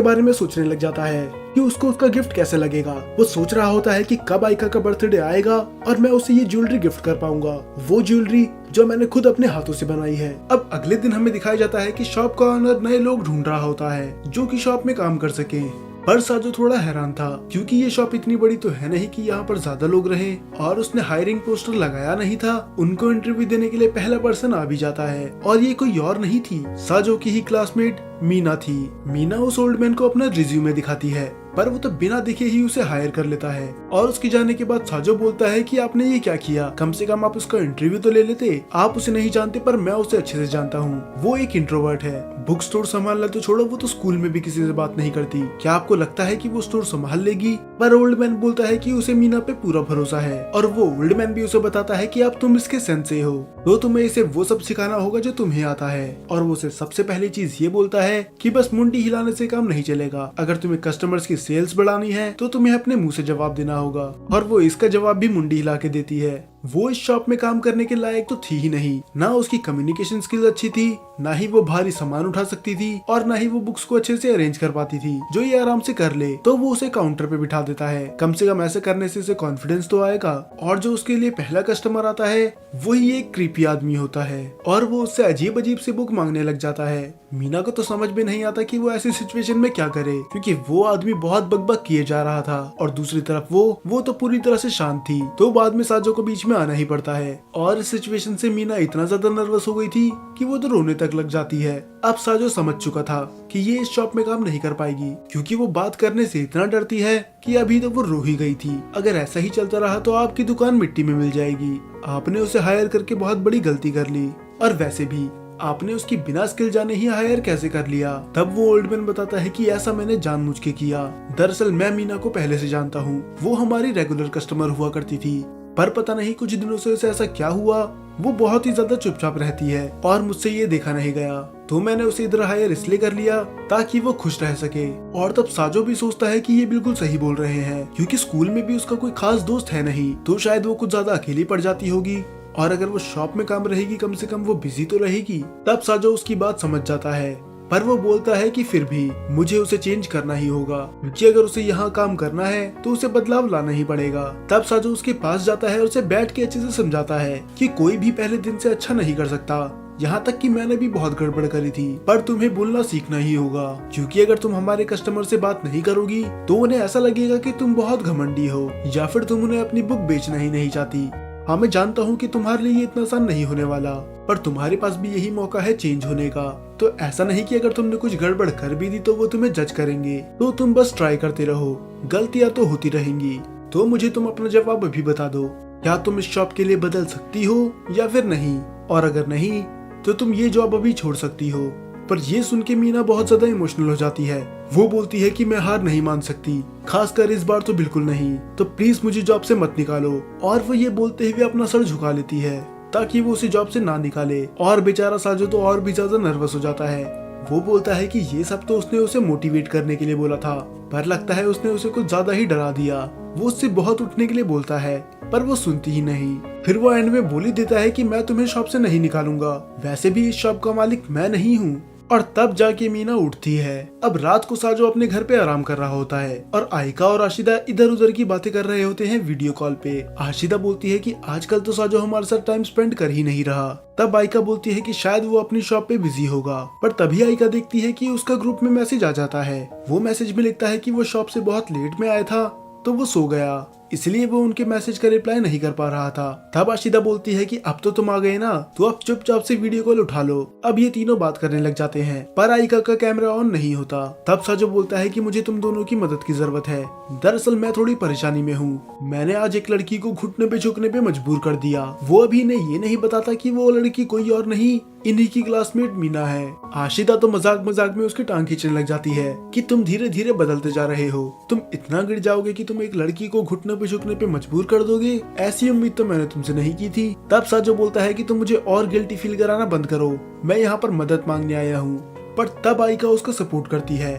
बारे में सोचने लग जाता है कि उसको उसका गिफ्ट कैसे लगेगा। वो सोच रहा होता है कि कब आइका का बर्थडे आएगा और मैं उसे ये ज्वेलरी गिफ्ट कर पाऊंगा, वो ज्वेलरी जो मैंने खुद अपने हाथों से बनाई है। अब अगले दिन हमें दिखाया जाता है कि शॉप का ऑनर नए लोग ढूंढ रहा होता है जो कि शॉप में काम कर सके। पर साजो थोड़ा हैरान था क्योंकि ये शॉप इतनी बड़ी तो है नहीं कि यहाँ पर ज्यादा लोग रहे, और उसने हायरिंग पोस्टर लगाया नहीं था। उनको इंटरव्यू देने के लिए पहला पर्सन आ भी जाता है और ये कोई और नहीं थी, साजो की ही क्लासमेट मीना थी। मीना उस ओल्ड मैन को अपना रिज्यूमे दिखाती है, पर वो तो बिना दिखे ही उसे हायर कर लेता है। और उसके जाने के बाद साजो बोलता है कि आपने ये क्या किया, कम से कम आप उसका इंटरव्यू तो ले लेते। आप उसे नहीं जानते पर मैं उसे अच्छे से जानता हूँ, वो एक इंट्रोवर्ट है। बुक स्टोर संभालना तो छोड़ो, वो तो स्कूल में भी किसी से बात नहीं करती। क्या आपको लगता है कि वो स्टोर संभाल लेगी? पर ओल्ड मैन बोलता है कि उसे मीना पे पूरा भरोसा है, और वो ओल्ड मैन भी उसे बताता है कि अब तुम इसके सेंसे हो, तो तुम्हें इसे वो सब सिखाना होगा जो तुम्हें आता है। और वो उसे सबसे पहली चीज ये बोलता है कि बस मुंडी हिलाने से काम नहीं चलेगा। अगर तुम्हें कस्टमर्स की सेल्स बढ़ानी है तो तुम्हें अपने मुंह से जवाब देना होगा। और वो इसका जवाब भी मुंडी हिला के देती है। वो इस शॉप में काम करने के लायक तो थी ही नहीं, ना उसकी कम्युनिकेशन स्किल्स अच्छी थी, ना ही वो भारी सामान उठा सकती थी, और ना ही वो बुक्स को अच्छे से अरेंज कर पाती थी जो ये आराम से कर ले। तो वो उसे काउंटर पे बिठा देता है, कम से कम ऐसे करने से कॉन्फिडेंस तो आएगा। और जो उसके लिए पहला कस्टमर आता है वही एक क्रीपी आदमी होता है, और वो उससे अजीब अजीब से बुक मांगने लग जाता है। मीना को तो समझ में नहीं आता कि वो ऐसी सिचुएशन में क्या करे, क्योंकि वो आदमी बहुत बकबक किए जा रहा था, और दूसरी तरफ वो तो पूरी तरह से शांत थी। तो बाद में साजो को बीच में आना ही पड़ता है, और इस सिचुएशन से मीना इतना ज्यादा नर्वस हो गई थी कि वो तो रोने तक लग जाती है। अब साजो समझ चुका था कि ये इस शॉप में काम नहीं कर पाएगी, क्योंकि वो बात करने से इतना डरती है कि अभी तो वो रो ही गई थी। अगर ऐसा ही चलता रहा तो आपकी दुकान मिट्टी में मिल जाएगी। आपने उसे हायर करके बहुत बड़ी गलती कर ली, और वैसे भी आपने उसकी बिना स्किल जाने ही हायर कैसे कर लिया? तब वो ओल्ड मैन बताता है कि ऐसा मैंने जानबूझ के किया। दरअसल मैं मीना को पहले से जानता हूँ, वो हमारी रेगुलर कस्टमर हुआ करती थी, पर पता नहीं कुछ दिनों से उसे ऐसा क्या हुआ, वो बहुत ही ज्यादा चुपचाप रहती है और मुझसे ये देखा नहीं गया। तो मैंने उसे इधर हायर इसलिए कर लिया ताकि वो खुश रह सके। और तब साजो भी सोचता है कि ये बिल्कुल सही बोल रहे हैं, क्योंकि स्कूल में भी उसका कोई खास दोस्त है नहीं, तो शायद वो कुछ ज्यादा अकेली पड़ जाती होगी, और अगर वो शॉप में काम रहेगी कम से कम वो बिजी तो रहेगी। तब साजो उसकी बात समझ जाता है, पर वो बोलता है कि फिर भी मुझे उसे चेंज करना ही होगा, क्योंकि अगर उसे यहाँ काम करना है तो उसे बदलाव लाना ही पड़ेगा। तब साजो उसके पास जाता है और उसे बैठ के अच्छे से समझाता है कि कोई भी पहले दिन से अच्छा नहीं कर सकता, यहाँ तक कि मैंने भी बहुत गड़बड़ करी थी, पर तुम्हें बोलना सीखना ही होगा, क्योंकि अगर तुम हमारे कस्टमर से बात नहीं करोगी तो उन्हें ऐसा लगेगा कि तुम बहुत घमंडी हो, या फिर तुम उन्हें अपनी बुक बेचना ही नहीं चाहती। हाँ, मैं जानता हूँ कि तुम्हारे लिए ये इतना आसान नहीं होने वाला, पर तुम्हारे पास भी यही मौका है चेंज होने का। तो ऐसा नहीं कि अगर तुमने कुछ गड़बड़ कर भी दी तो वो तुम्हें जज करेंगे, तो तुम बस ट्राई करते रहो, गलतियाँ तो होती रहेंगी। तो मुझे तुम अपना जवाब अभी बता दो, क्या तुम इस शॉप के लिए बदल सकती हो या फिर नहीं, और अगर नहीं तो तुम ये जॉब अभी छोड़ सकती हो। पर ये सुन के मीना बहुत ज्यादा इमोशनल हो जाती है। वो बोलती है कि मैं हार नहीं मान सकती, खासकर इस बार तो बिल्कुल नहीं, तो प्लीज मुझे जॉब से मत निकालो। और वो ये बोलते हुए अपना सर झुका लेती है ताकि वो उसे जॉब से ना निकाले, और बेचारा साजो तो और भी ज्यादा नर्वस हो जाता है। वो बोलता है कि ये सब तो उसने उसे मोटिवेट करने के लिए बोला था, पर लगता है उसने उसे कुछ ज्यादा ही डरा दिया। वो उससे बहुत उठने के लिए बोलता है, पर वो सुनती ही नहीं। फिर वो एंड में बोल ही देता है कि मैं तुम्हें शॉप से नहीं निकालूंगा, वैसे भी इस शॉप का मालिक मैं नहीं हूँ। और तब जाके मीना उठती है। अब रात को साजो अपने घर पे आराम कर रहा होता है, और आयका और आशिदा इधर उधर की बातें कर रहे होते हैं वीडियो कॉल पे। आशिदा बोलती है कि आजकल तो साजो हमारे साथ टाइम स्पेंड कर ही नहीं रहा। तब आयका बोलती है कि शायद वो अपनी शॉप पे बिजी होगा, पर तभी आयका देखती है कि उसका ग्रुप में मैसेज आ जाता है। वो मैसेज में लिखता है कि वो शॉप से बहुत लेट में आया था तो वो सो गया, इसलिए वो उनके मैसेज का रिप्लाई नहीं कर पा रहा था। तब आशिदा बोलती है कि अब तो तुम आ गए ना, तो अब चुपचाप से वीडियो कॉल उठा लो। अब ये तीनों बात करने लग जाते हैं, पर आयका का कैमरा ऑन नहीं होता। तब साजो बोलता है कि मुझे तुम दोनों की मदद की जरूरत है। दरअसल मैं थोड़ी परेशानी में हूँ, मैंने आज एक लड़की को घुटने पे झुकने पे मजबूर कर दिया। वो अभी ने ये नहीं बताता कि वो लड़की कोई और नहीं, इन्हीं की क्लासमेट मीना है। आशिदा तो मजाक मजाक में उसकी टांग खींचने लग जाती है कि तुम धीरे धीरे बदलते जा रहे हो, तुम इतना गिर जाओगे कि तुम एक लड़की को घुटने पे झुकने पे मजबूर कर दोगे, ऐसी उम्मीद तो मैंने तुमसे नहीं की थी। तब साजो बोलता है कि तुम मुझे और गिल्टी फील कराना बंद करो, मैं यहाँ पर मदद मांगने आया हूँ। पर तब आयका उसका सपोर्ट करती है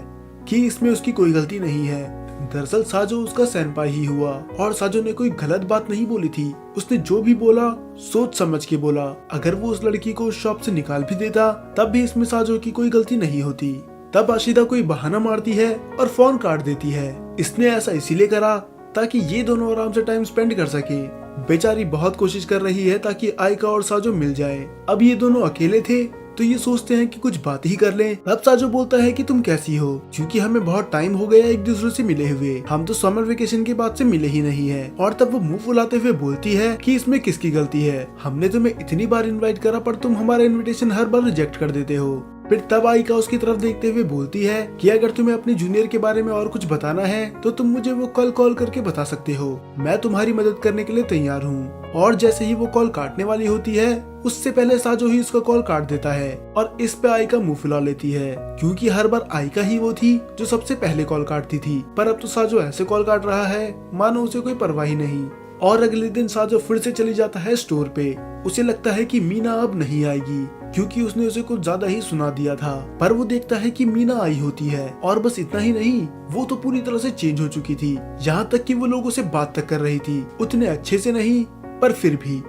कि इसमें उसकी कोई गलती नहीं है। दरअसल साजो उसका सेनपाई ही हुआ, और साजो ने कोई गलत बात नहीं बोली थी। उसने जो भी बोला सोच समझ के बोला। अगर वो उस लड़की को उस शॉप से निकाल भी देता तब भी इसमें साजो की कोई गलती नहीं होती। तब आशिदा कोई बहाना मारती है और फोन काट देती है। इसने ऐसा इसीलिए करा ताकि ये दोनों आराम से टाइम स्पेंड कर सके। बेचारी बहुत कोशिश कर रही है ताकि आयका और साजो मिल जाए। अब ये दोनों अकेले थे तो ये सोचते हैं कि कुछ बात ही कर लें। तब साजो बोलता है कि तुम कैसी हो, क्योंकि हमें बहुत टाइम हो गया एक दूसरे से मिले हुए, हम तो समर वेकेशन के बाद से मिले ही नहीं है। और तब वो मुंह फुलाते हुए बोलती है कि इसमें किसकी गलती है, हमने तुम्हें इतनी बार इनवाइट करा पर तुम हमारा इनविटेशन हर बार रिजेक्ट कर देते हो। फिर तब आइका उसकी तरफ देखते हुए बोलती है कि अगर तुम्हें अपने जूनियर के बारे में और कुछ बताना है तो तुम मुझे वो कल कॉल करके बता सकते हो, मैं तुम्हारी मदद करने के लिए तैयार हूँ। और जैसे ही वो कॉल काटने वाली होती है उससे पहले साजो ही उसका कॉल काट देता है और इस पे आइका मुंह फुला लेती है, क्योंकि हर बार आइका ही वो थी जो सबसे पहले कॉल काटती थी, पर अब तो साजो ऐसे कॉल काट रहा है मानो उसे कोई परवाह ही नहीं। और अगले दिन साजो फिर से चली जाता है स्टोर पे। उसे लगता है कि मीना अब नहीं आएगी, क्योंकि उसने उसे कुछ ज्यादा ही सुना दिया था। पर वो देखता है कि मीना आई होती है, और बस इतना ही नहीं, वो तो पूरी तरह से चेंज हो चुकी थी, यहाँ तक कि वो लोगों से बात तक कर रही थी, उतने अच्छे से नहीं पर फिर भी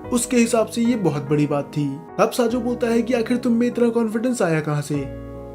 उसके हिसाब से ये बहुत बड़ी बात थी। अब साजो बोलता है कि आखिर तुम में इतना कॉन्फिडेंस आया कहाँ से,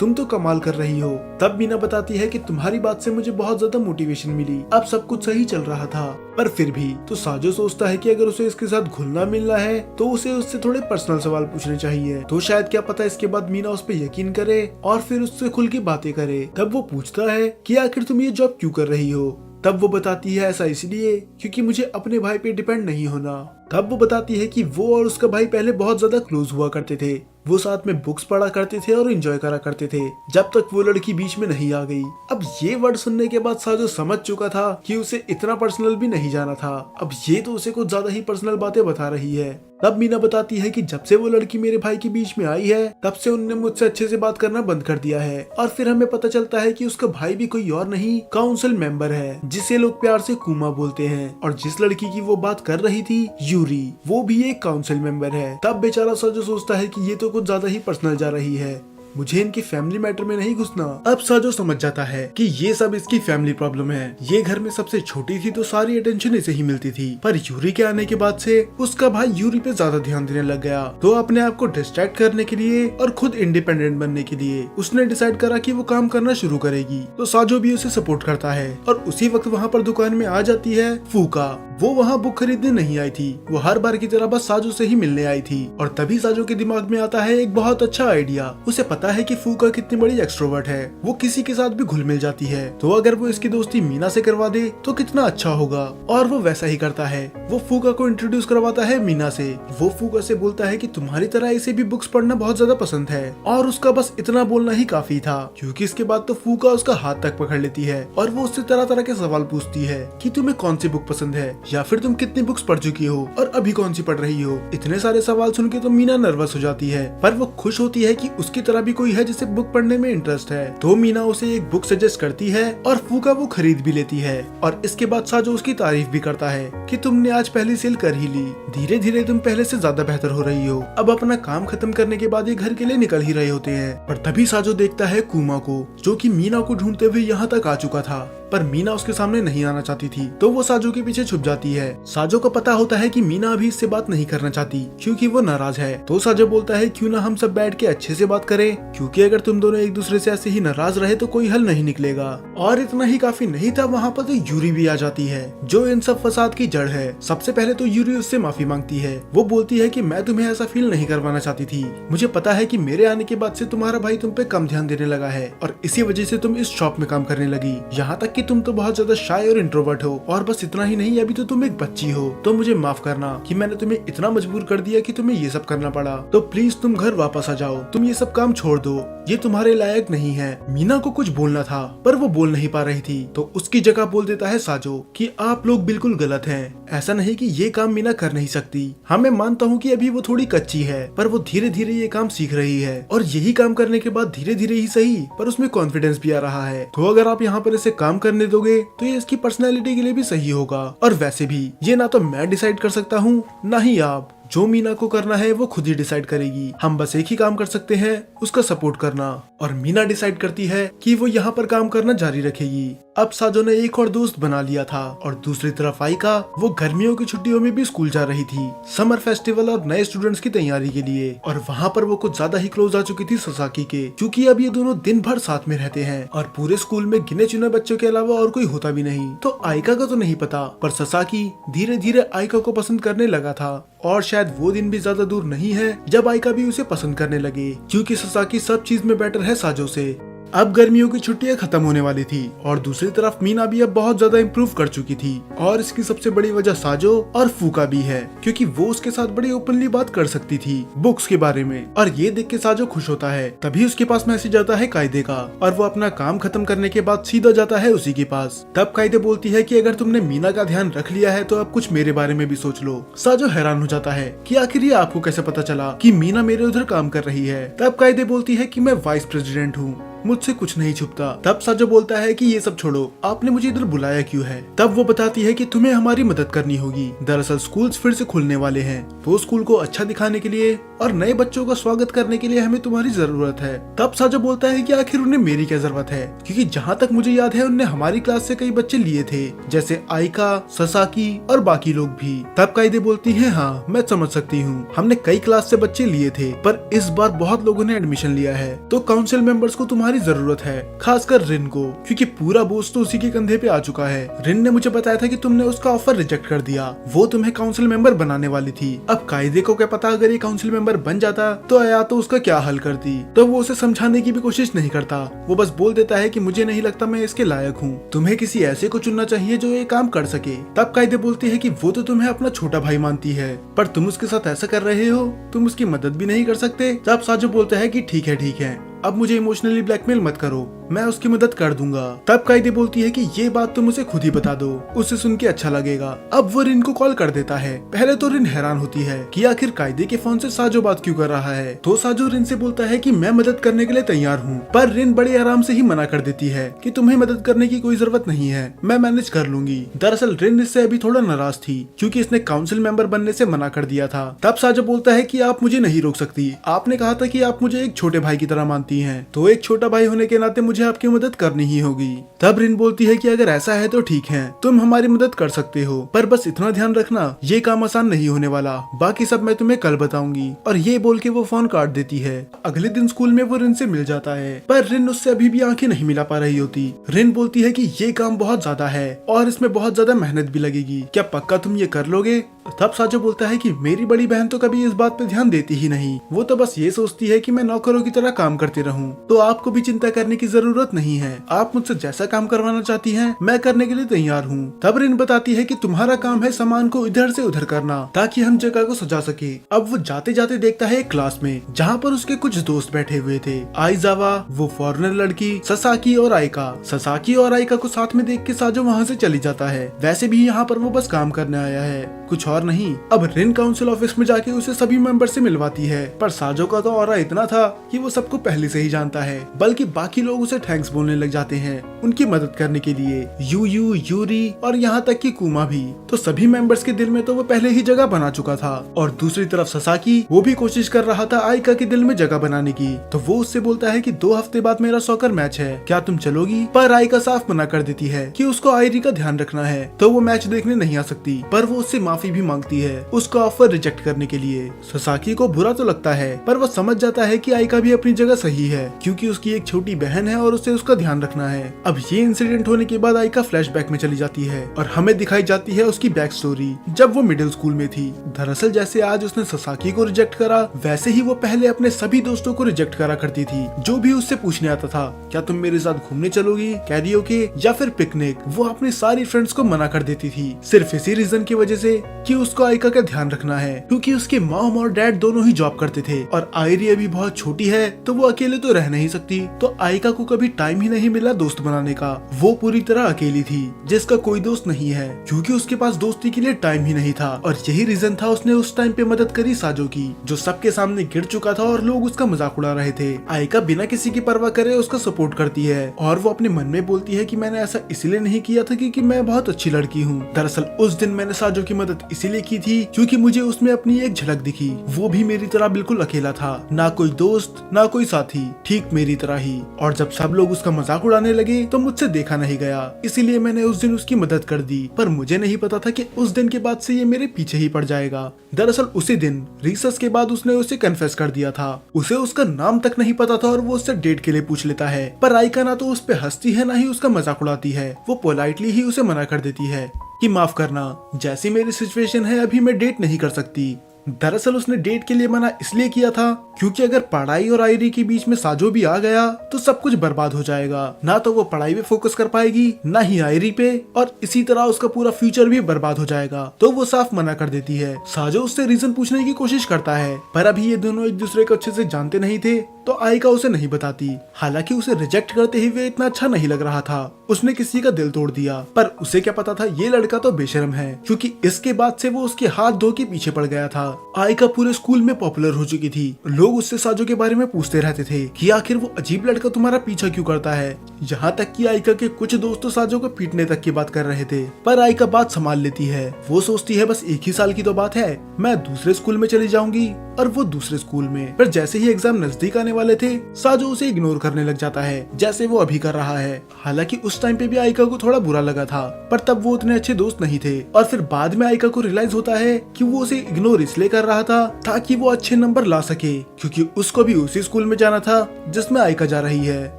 तुम तो कमाल कर रही हो। तब मीना बताती है कि तुम्हारी बात से मुझे बहुत ज्यादा मोटिवेशन मिली, अब सब कुछ सही चल रहा था। पर फिर भी तो साजो सोचता है कि अगर उसे इसके साथ घुलना मिलना है तो उसे उससे थोड़े पर्सनल सवाल पूछने चाहिए, तो शायद क्या पता इसके बाद मीना उस पर यकीन करे और फिर उससे खुल के बातें करे। तब वो पूछता है कि आखिर तुम ये जॉब क्यों कर रही हो। तब वो बताती है ऐसा इसलिए क्योंकि मुझे अपने भाई पे डिपेंड नहीं होना। तब वो बताती है कि वो और उसका भाई पहले बहुत ज्यादा क्लोज हुआ करते थे, वो साथ में बुक्स पढ़ा करते थे और एंजॉय करा करते थे, जब तक वो लड़की बीच में नहीं आ गई। अब ये वर्ड सुनने के बाद साजो समझ चुका था कि उसे इतना पर्सनल भी नहीं जाना था, अब ये तो उसे कुछ ज्यादा ही पर्सनल बातें बता रही है। तब मीना बताती है कि जब से वो लड़की मेरे भाई के बीच में आई है तब से उनने मुझसे अच्छे से बात करना बंद कर दिया है। और फिर हमें पता चलता है कि उसका भाई भी कोई और नहीं, काउंसिल मेंबर है, जिसे लोग प्यार से कुमा बोलते हैं। और जिस लड़की की वो बात कर रही थी यूरी, वो भी एक काउंसिल मेंबर है। तब बेचारा साजो सोचता है कि ये तो कुछ ज्यादा ही पर्सनल जा रही है, मुझे इनकी फैमिली मैटर में नहीं घुसना। अब साजो समझ जाता है कि ये सब इसकी फैमिली प्रॉब्लम है। ये घर में सबसे छोटी थी तो सारी अटेंशन इसे ही मिलती थी, पर यूरी के आने के बाद से उसका भाई यूरी पे ज्यादा ध्यान देने लग गया। तो अपने आप को डिस्ट्रैक्ट करने के लिए और खुद इंडिपेंडेंट बनने के लिए उसने डिसाइड करा कि वो काम करना शुरू करेगी। तो साजो भी उसे सपोर्ट करता है। और उसी वक्त वहाँ पर दुकान में आ जाती है फूका। वो वहाँ बुक खरीदने नहीं आई थी, वो हर बार की तरह बस साजो से ही मिलने आई थी। और तभी साजो के दिमाग में आता है एक बहुत अच्छा आइडिया। उसे पता है कि फूका कितनी बड़ी एक्सट्रोवर्ट है, वो किसी के साथ भी घुल मिल जाती है, तो अगर वो इसकी दोस्ती मीना से करवा दे तो कितना अच्छा होगा। और वो वैसा ही करता है, वो फूका को इंट्रोड्यूस करवाता है मीना से। वो फूका से बोलता है कि तुम्हारी तरह इसे भी बुक्स पढ़ना बहुत ज्यादा पसंद है, और उसका बस इतना बोलना ही काफी था, क्योंकि इसके बाद तो फूका उसका हाथ तक पकड़ लेती है और वो उससे तरह तरह के सवाल पूछती है कि तुम्हें कौन सी बुक पसंद है, या फिर तुम कितनी बुक्स पढ़ चुकी हो और अभी कौन सी पढ़ रही हो। इतने सारे सवाल सुन के तो मीना नर्वस हो जाती है, पर वो खुश होती है कि उसकी तरह भी कोई है जिसे बुक पढ़ने में इंटरेस्ट है। तो मीना उसे एक बुक सजेस्ट करती है और फूका वो खरीद भी लेती है। और इसके बाद साजो उसकी तारीफ भी करता है कि तुमने आज पहली सेल कर ही ली, धीरे धीरे तुम पहले से ज्यादा बेहतर हो रही हो। अब अपना काम खत्म करने के बाद ये घर के लिए निकल ही रहे होते हैं, पर तभी साजो देखता है कुमा को, जो कि मीना को ढूंढते हुए यहाँ तक आ चुका था, पर मीना उसके सामने नहीं आना चाहती थी। तो वो साजो के पीछे छुप जाती है। साजो को पता होता है कि मीना अभी इससे बात नहीं करना चाहती क्योंकि वो नाराज है। तो साजो बोलता है क्यों ना हम सब बैठ के अच्छे से बात करें, क्योंकि अगर तुम दोनों एक दूसरे से ऐसे ही नाराज रहे तो कोई हल नहीं निकलेगा। और इतना ही काफी नहीं था, वहाँ पर तो यूरी भी आ जाती है, जो इन सब फसाद की जड़ है। सबसे पहले तो यूरी उससे माफी मांगती है। वो बोलती है कि मैं तुम्हें ऐसा फील नहीं करवाना चाहती थी, मुझे पता है कि मेरे आने के बाद से तुम्हारा भाई तुम पे कम ध्यान देने लगा है और इसी वजह से तुम इस शॉप में काम करने लगी, यहाँ तक कि तुम तो बहुत ज्यादा शाय और इंट्रोवर्ट हो। और बस इतना ही नहीं, अभी तो तुम एक बच्ची हो, तो मुझे माफ करना कि मैंने तुम्हें इतना मजबूर कर दिया कि तुम्हें ये सब करना पड़ा। तो प्लीज तुम घर वापस आ जाओ, तुम ये सब काम छोड़ दो, ये तुम्हारे लायक नहीं है। मीना को कुछ बोलना था पर वो बोल नहीं पा रही थी, तो उसकी जगह बोल देता है साजो कि आप लोग बिल्कुल गलत हैं, ऐसा नहीं कि ये काम मीना कर नहीं सकती। हाँ, मैं मानता हूँ कि अभी वो थोड़ी कच्ची है, पर वो धीरे धीरे ये काम सीख रही है और यही काम करने के बाद धीरे धीरे ही सही पर उसमें कॉन्फिडेंस भी आ रहा है। तो अगर आप यहाँ पर इसे काम करने दोगे तो ये इसकी पर्सनैलिटी के लिए भी सही होगा। और वैसे भी ये ना तो मैं डिसाइड कर सकता हूँ ना ही आप, जो मीना को करना है वो खुद ही डिसाइड करेगी, हम बस एक ही काम कर सकते हैं, उसका सपोर्ट करना। और मीना डिसाइड करती है कि वो यहाँ पर काम करना जारी रखेगी। अब साजो ने एक और दोस्त बना लिया था और दूसरी तरफ आइका, वो गर्मियों की छुट्टियों में भी स्कूल जा रही थी, समर फेस्टिवल और नए स्टूडेंट्स की तैयारी के लिए। और वहाँ पर वो कुछ ज्यादा ही क्लोज आ चुकी थी ससाकी के, क्योंकि अब ये दोनों दिन भर साथ में रहते हैं और पूरे स्कूल में गिने चुने बच्चों के अलावा और कोई होता भी नहीं। तो आइका का तो नहीं पता, पर ससाकी धीरे धीरे आइका को पसंद करने लगा था और शायद वो दिन भी ज्यादा दूर नहीं है जब आइका भी उसे पसंद करने लगे, क्योंकि ससाकी सब चीज में बेटर है साजो से। अब गर्मियों की छुट्टियां खत्म होने वाली थी और दूसरी तरफ मीना भी अब बहुत ज्यादा इम्प्रूव कर चुकी थी, और इसकी सबसे बड़ी वजह साजो और फूका भी है, क्योंकि वो उसके साथ बड़ी ओपनली बात कर सकती थी बुक्स के बारे में। और ये देख के साजो खुश होता है। तभी उसके पास मैसेज आता है कायदे का, और वो अपना काम खत्म करने के बाद सीधा जाता है उसी के पास। तब कायदे बोलती है कि अगर तुमने मीना का ध्यान रख लिया है तो अब कुछ मेरे बारे में भी सोच लो। साजो हैरान हो जाता है कि आखिर ये आपको कैसे पता चला कि मीना मेरे उधर काम कर रही है। तब कायदे बोलती है कि मैं वाइस प्रेसिडेंट हूँ, मुझसे कुछ नहीं छुपता। तब साजो बोलता है कि ये सब छोड़ो, आपने मुझे इधर बुलाया क्यों है। तब वो बताती है कि तुम्हें हमारी मदद करनी होगी। दरअसल स्कूल्स फिर से खुलने वाले हैं, तो स्कूल को अच्छा दिखाने के लिए और नए बच्चों का स्वागत करने के लिए हमें तुम्हारी जरूरत है। तब साजो बोलता है कि आखिर उन्हें मेरी क्या जरूरत है, क्योंकि जहाँ तक मुझे याद है उनने हमारी क्लास से कई बच्चे लिए थे, जैसे आइका, ससाकी और बाकी लोग भी। तब कायदे बोलती है, हाँ मैं समझ सकती हूँ, हमने कई क्लास से बच्चे लिए थे, पर इस बार बहुत लोगों ने एडमिशन लिया है, तो काउंसिल मेंबर्स को तुम्हारी जरूरत है, खासकर रिन को, क्योंकि पूरा बोझ तो उसी के कंधे पे आ चुका है। रिन ने मुझे बताया था कि तुमने उसका ऑफर रिजेक्ट कर दिया, वो तुम्हें काउंसिल मेंबर बनाने वाली थी। अब कायदे को क्या पता, अगर ये काउंसिल मेंबर बन जाता तो या तो उसका क्या हल करती। तो वो उसे समझाने की भी कोशिश नहीं करता, वो बस बोल देता है कि मुझे नहीं लगता मैं इसके लायक हूँ, तुम्हें किसी ऐसे को चुनना चाहिए जो ये काम कर सके। तब कायदे बोलती है कि वो तो तुम्हें अपना छोटा भाई मानती है, पर तुम उसके साथ ऐसा कर रहे हो, तुम उसकी मदद भी नहीं कर सकते। तब साजो बोलता है कि ठीक है, अब मुझे इमोशनली ब्लैकमेल मत करो, मैं उसकी मदद कर दूंगा। तब कायदे बोलती है कि ये बात तुम उसे खुद ही बता दो, उसे सुन के अच्छा लगेगा। अब वो रिन को कॉल कर देता है। पहले तो रिन हैरान होती है कि आखिर कायदे के फोन से साजो बात क्यों कर रहा है, तो साजो रिन से बोलता है कि मैं मदद करने के लिए तैयार हूँ, पर रिन बड़े आराम से ही मना कर देती है कि तुम्हें मदद करने की कोई जरूरत नहीं है, मैं मैनेज कर लूंगी। दरअसल रिन इससे अभी थोड़ा नाराज थी, क्योंकि इसने काउंसिल मेंबर बनने से मना कर दिया था। तब साजो बोलता है कि आप मुझे नहीं रोक सकती, आपने कहा था कि आप मुझे एक छोटे भाई की तरह मानती हैं, तो एक छोटा भाई होने के नाते मुझे आपकी मदद करनी ही होगी। तब रिन बोलती है कि अगर ऐसा है तो ठीक है, तुम हमारी मदद कर सकते हो, पर बस इतना ध्यान रखना ये काम आसान नहीं होने वाला, बाकी सब मैं तुम्हें कल बताऊंगी। और ये बोल के वो फोन काट देती है। अगले दिन स्कूल में वो रिन से मिल जाता है, पर रिन उससे अभी भी आंखें नहीं मिला पा रही होती। रिन बोलती है कि ये काम बहुत ज्यादा है और इसमें बहुत ज्यादा मेहनत भी लगेगी, क्या पक्का तुम ये कर लोगे। तब साजो बोलता है कि मेरी बड़ी बहन तो कभी इस बात पे ध्यान देती ही नहीं, वो तो बस ये सोचती है कि मैं नौकरों की तरह काम करती रहूं, तो आपको भी चिंता करने की जरूरत नहीं है, आप मुझसे जैसा काम करवाना चाहती हैं मैं करने के लिए तैयार हूँ। तब रिन बताती है कि तुम्हारा काम है सामान को इधर से उधर करना, ताकि हम जगह को सजा सके। अब वो जाते जाते देखता है एक क्लास में, जहाँ पर उसके कुछ दोस्त बैठे हुए थे, आइजावा, वो फॉरेनर लड़की, ससाकी और आइका। ससाकी और आइका को साथ में देख के साजो वहाँ से चली जाता है। वैसे भी यहाँ पर वो बस काम करने आया है, कुछ और नहीं। अब रिन काउंसिल ऑफिस में जाके उसे सभी मेंबर से मिलवाती है, पर साजो का तो ऑरा इतना था कि वो सबको पहले से ही जानता है, बल्कि बाकी लोग उसे थैंक्स बोलने लग जाते हैं उनकी मदद करने के लिए, यूरी और यहाँ तक कि कुमा भी। तो सभी मेंबर्स के दिल में तो वो पहले ही जगह बना चुका था। और दूसरी तरफ ससाकी, वो भी कोशिश कर रहा था आइका के दिल में जगह बनाने की। तो वो उससे बोलता है कि 2 हफ्ते बाद मेरा सॉकर मैच है, क्या तुम चलोगी। पर आइका साफ मना कर देती है कि उसको आयरी का ध्यान रखना है, तो वो मैच देखने नहीं आ सकती। पर वो उससे माफी भी मांगती है उसका ऑफर रिजेक्ट करने के लिए। ससाकी को बुरा तो लगता है, पर वो समझ जाता है कि आइका भी अपनी जगह सही है, क्योंकि उसकी एक छोटी बहन है और उसे उसका ध्यान रखना है। अब ये इंसिडेंट होने के बाद आइका फ्लैशबैक में चली जाती है और हमें दिखाई जाती है उसकी बैक स्टोरी, जब वो मिडिल स्कूल में थी। दरअसल जैसे आज उसने ससाकी को रिजेक्ट करा, वैसे ही वो पहले अपने सभी दोस्तों को रिजेक्ट करा करती थी, जो भी उससे पूछने आता था, क्या तुम मेरे साथ घूमने चलोगी, कैरियोके या फिर पिकनिक। वो अपनी सारी फ्रेंड्स को मना कर देती थी, सिर्फ इसी रीजन की वजह से कि उसको आइका का ध्यान रखना है, क्योंकि उसके मॉम और डैड दोनों ही जॉब करते थे और आयरी अभी बहुत छोटी है, तो वो अकेले तो रह नहीं सकती। तो आइका को कभी टाइम ही नहीं मिला दोस्त बनाने का, वो पूरी तरह अकेली थी, जिसका कोई दोस्त नहीं है, क्योंकि उसके पास दोस्ती के लिए टाइम ही नहीं था। और यही रीजन था उसने उस टाइम पे मदद करी साजो की, जो सबके सामने गिर चुका था और लोग उसका मजाक उड़ा रहे थे। आइका बिना किसी की परवाह करे उसका सपोर्ट करती है और वो अपने मन में बोलती है कि मैंने ऐसा इसलिए नहीं किया था क्योंकि मैं बहुत अच्छी लड़की हूँ। दरअसल उस दिन मैंने साजो की मदद इसीलिए की थी क्योंकि मुझे उसमें अपनी एक झलक दिखी, वो भी मेरी तरह बिल्कुल अकेला था, ना कोई दोस्त ना कोई साथी, ठीक मेरी तरह ही। और जब सब लोग उसका मजाक उड़ाने लगे तो मुझसे देखा नहीं गया, इसीलिए मैंने उस दिन उसकी मदद कर दी, पर मुझे नहीं पता था कि उस दिन के बाद से ये मेरे पीछे ही पड़ जाएगा। दरअसल उसी दिन रिसर्च के बाद उसने उसे कन्फेस कर दिया था, उसे उसका नाम तक नहीं पता था और वो उससे डेट के लिए पूछ लेता है, पर आइका ना तो उस पे हंसती है ना ही उसका मजाक उड़ाती है, वो पोलाइटली ही उसे मना कर देती है कि माफ करना, जैसी मेरी सिचुएशन है अभी मैं डेट नहीं कर सकती। दरअसल उसने डेट के लिए मना इसलिए किया था क्योंकि अगर पढ़ाई और आयरी के बीच में साजो भी आ गया तो सब कुछ बर्बाद हो जाएगा। ना तो वो पढ़ाई पे फोकस कर पाएगी, ना ही आयरी पे, और इसी तरह उसका पूरा फ्यूचर भी बर्बाद हो जाएगा। तो वो साफ मना कर देती है। साजो उससे रीजन पूछने की कोशिश करता है, पर अभी ये दोनों एक दूसरे को अच्छे से जानते नहीं थे, तो आयका उसे नहीं बताती। हालांकि उसे रिजेक्ट करते ही वे इतना अच्छा नहीं लग रहा था, उसने किसी का दिल तोड़ दिया। पर उसे क्या पता था ये लड़का तो बेशर्म है, क्योंकि इसके बाद से वो उसके हाथ धो के पीछे पड़ गया था। आयका पूरे स्कूल में पॉपुलर हो चुकी थी। लोग उससे साजो के बारे में पूछते रहते थे कि आखिर वो अजीब लड़का तुम्हारा पीछा क्यों करता है। यहाँ तक कि आयका के कुछ दोस्त तो साजो को पीटने तक की बात कर रहे थे। पर आयका बात संभाल लेती है। वो सोचती है बस एक ही साल की तो बात है, मैं दूसरे स्कूल में चली जाऊंगी, और वो दूसरे स्कूल में। पर जैसे ही एग्जाम नजदीक आने वाले थे, साजो उसे इग्नोर करने लग जाता है, जैसे वो अभी कर रहा है। हालांकि उस टाइम पे भी आयका को थोड़ा बुरा लगा था, पर तब वो उतने अच्छे दोस्त नहीं थे। और फिर बाद में आयका को रियलाइज होता है कि वो उसे इग्नोर इसलिए कर रहा था ताकि वो अच्छे नंबर ला सके, क्योंकि उसको भी उसी स्कूल में जाना था जिसमें आयका जा रही है।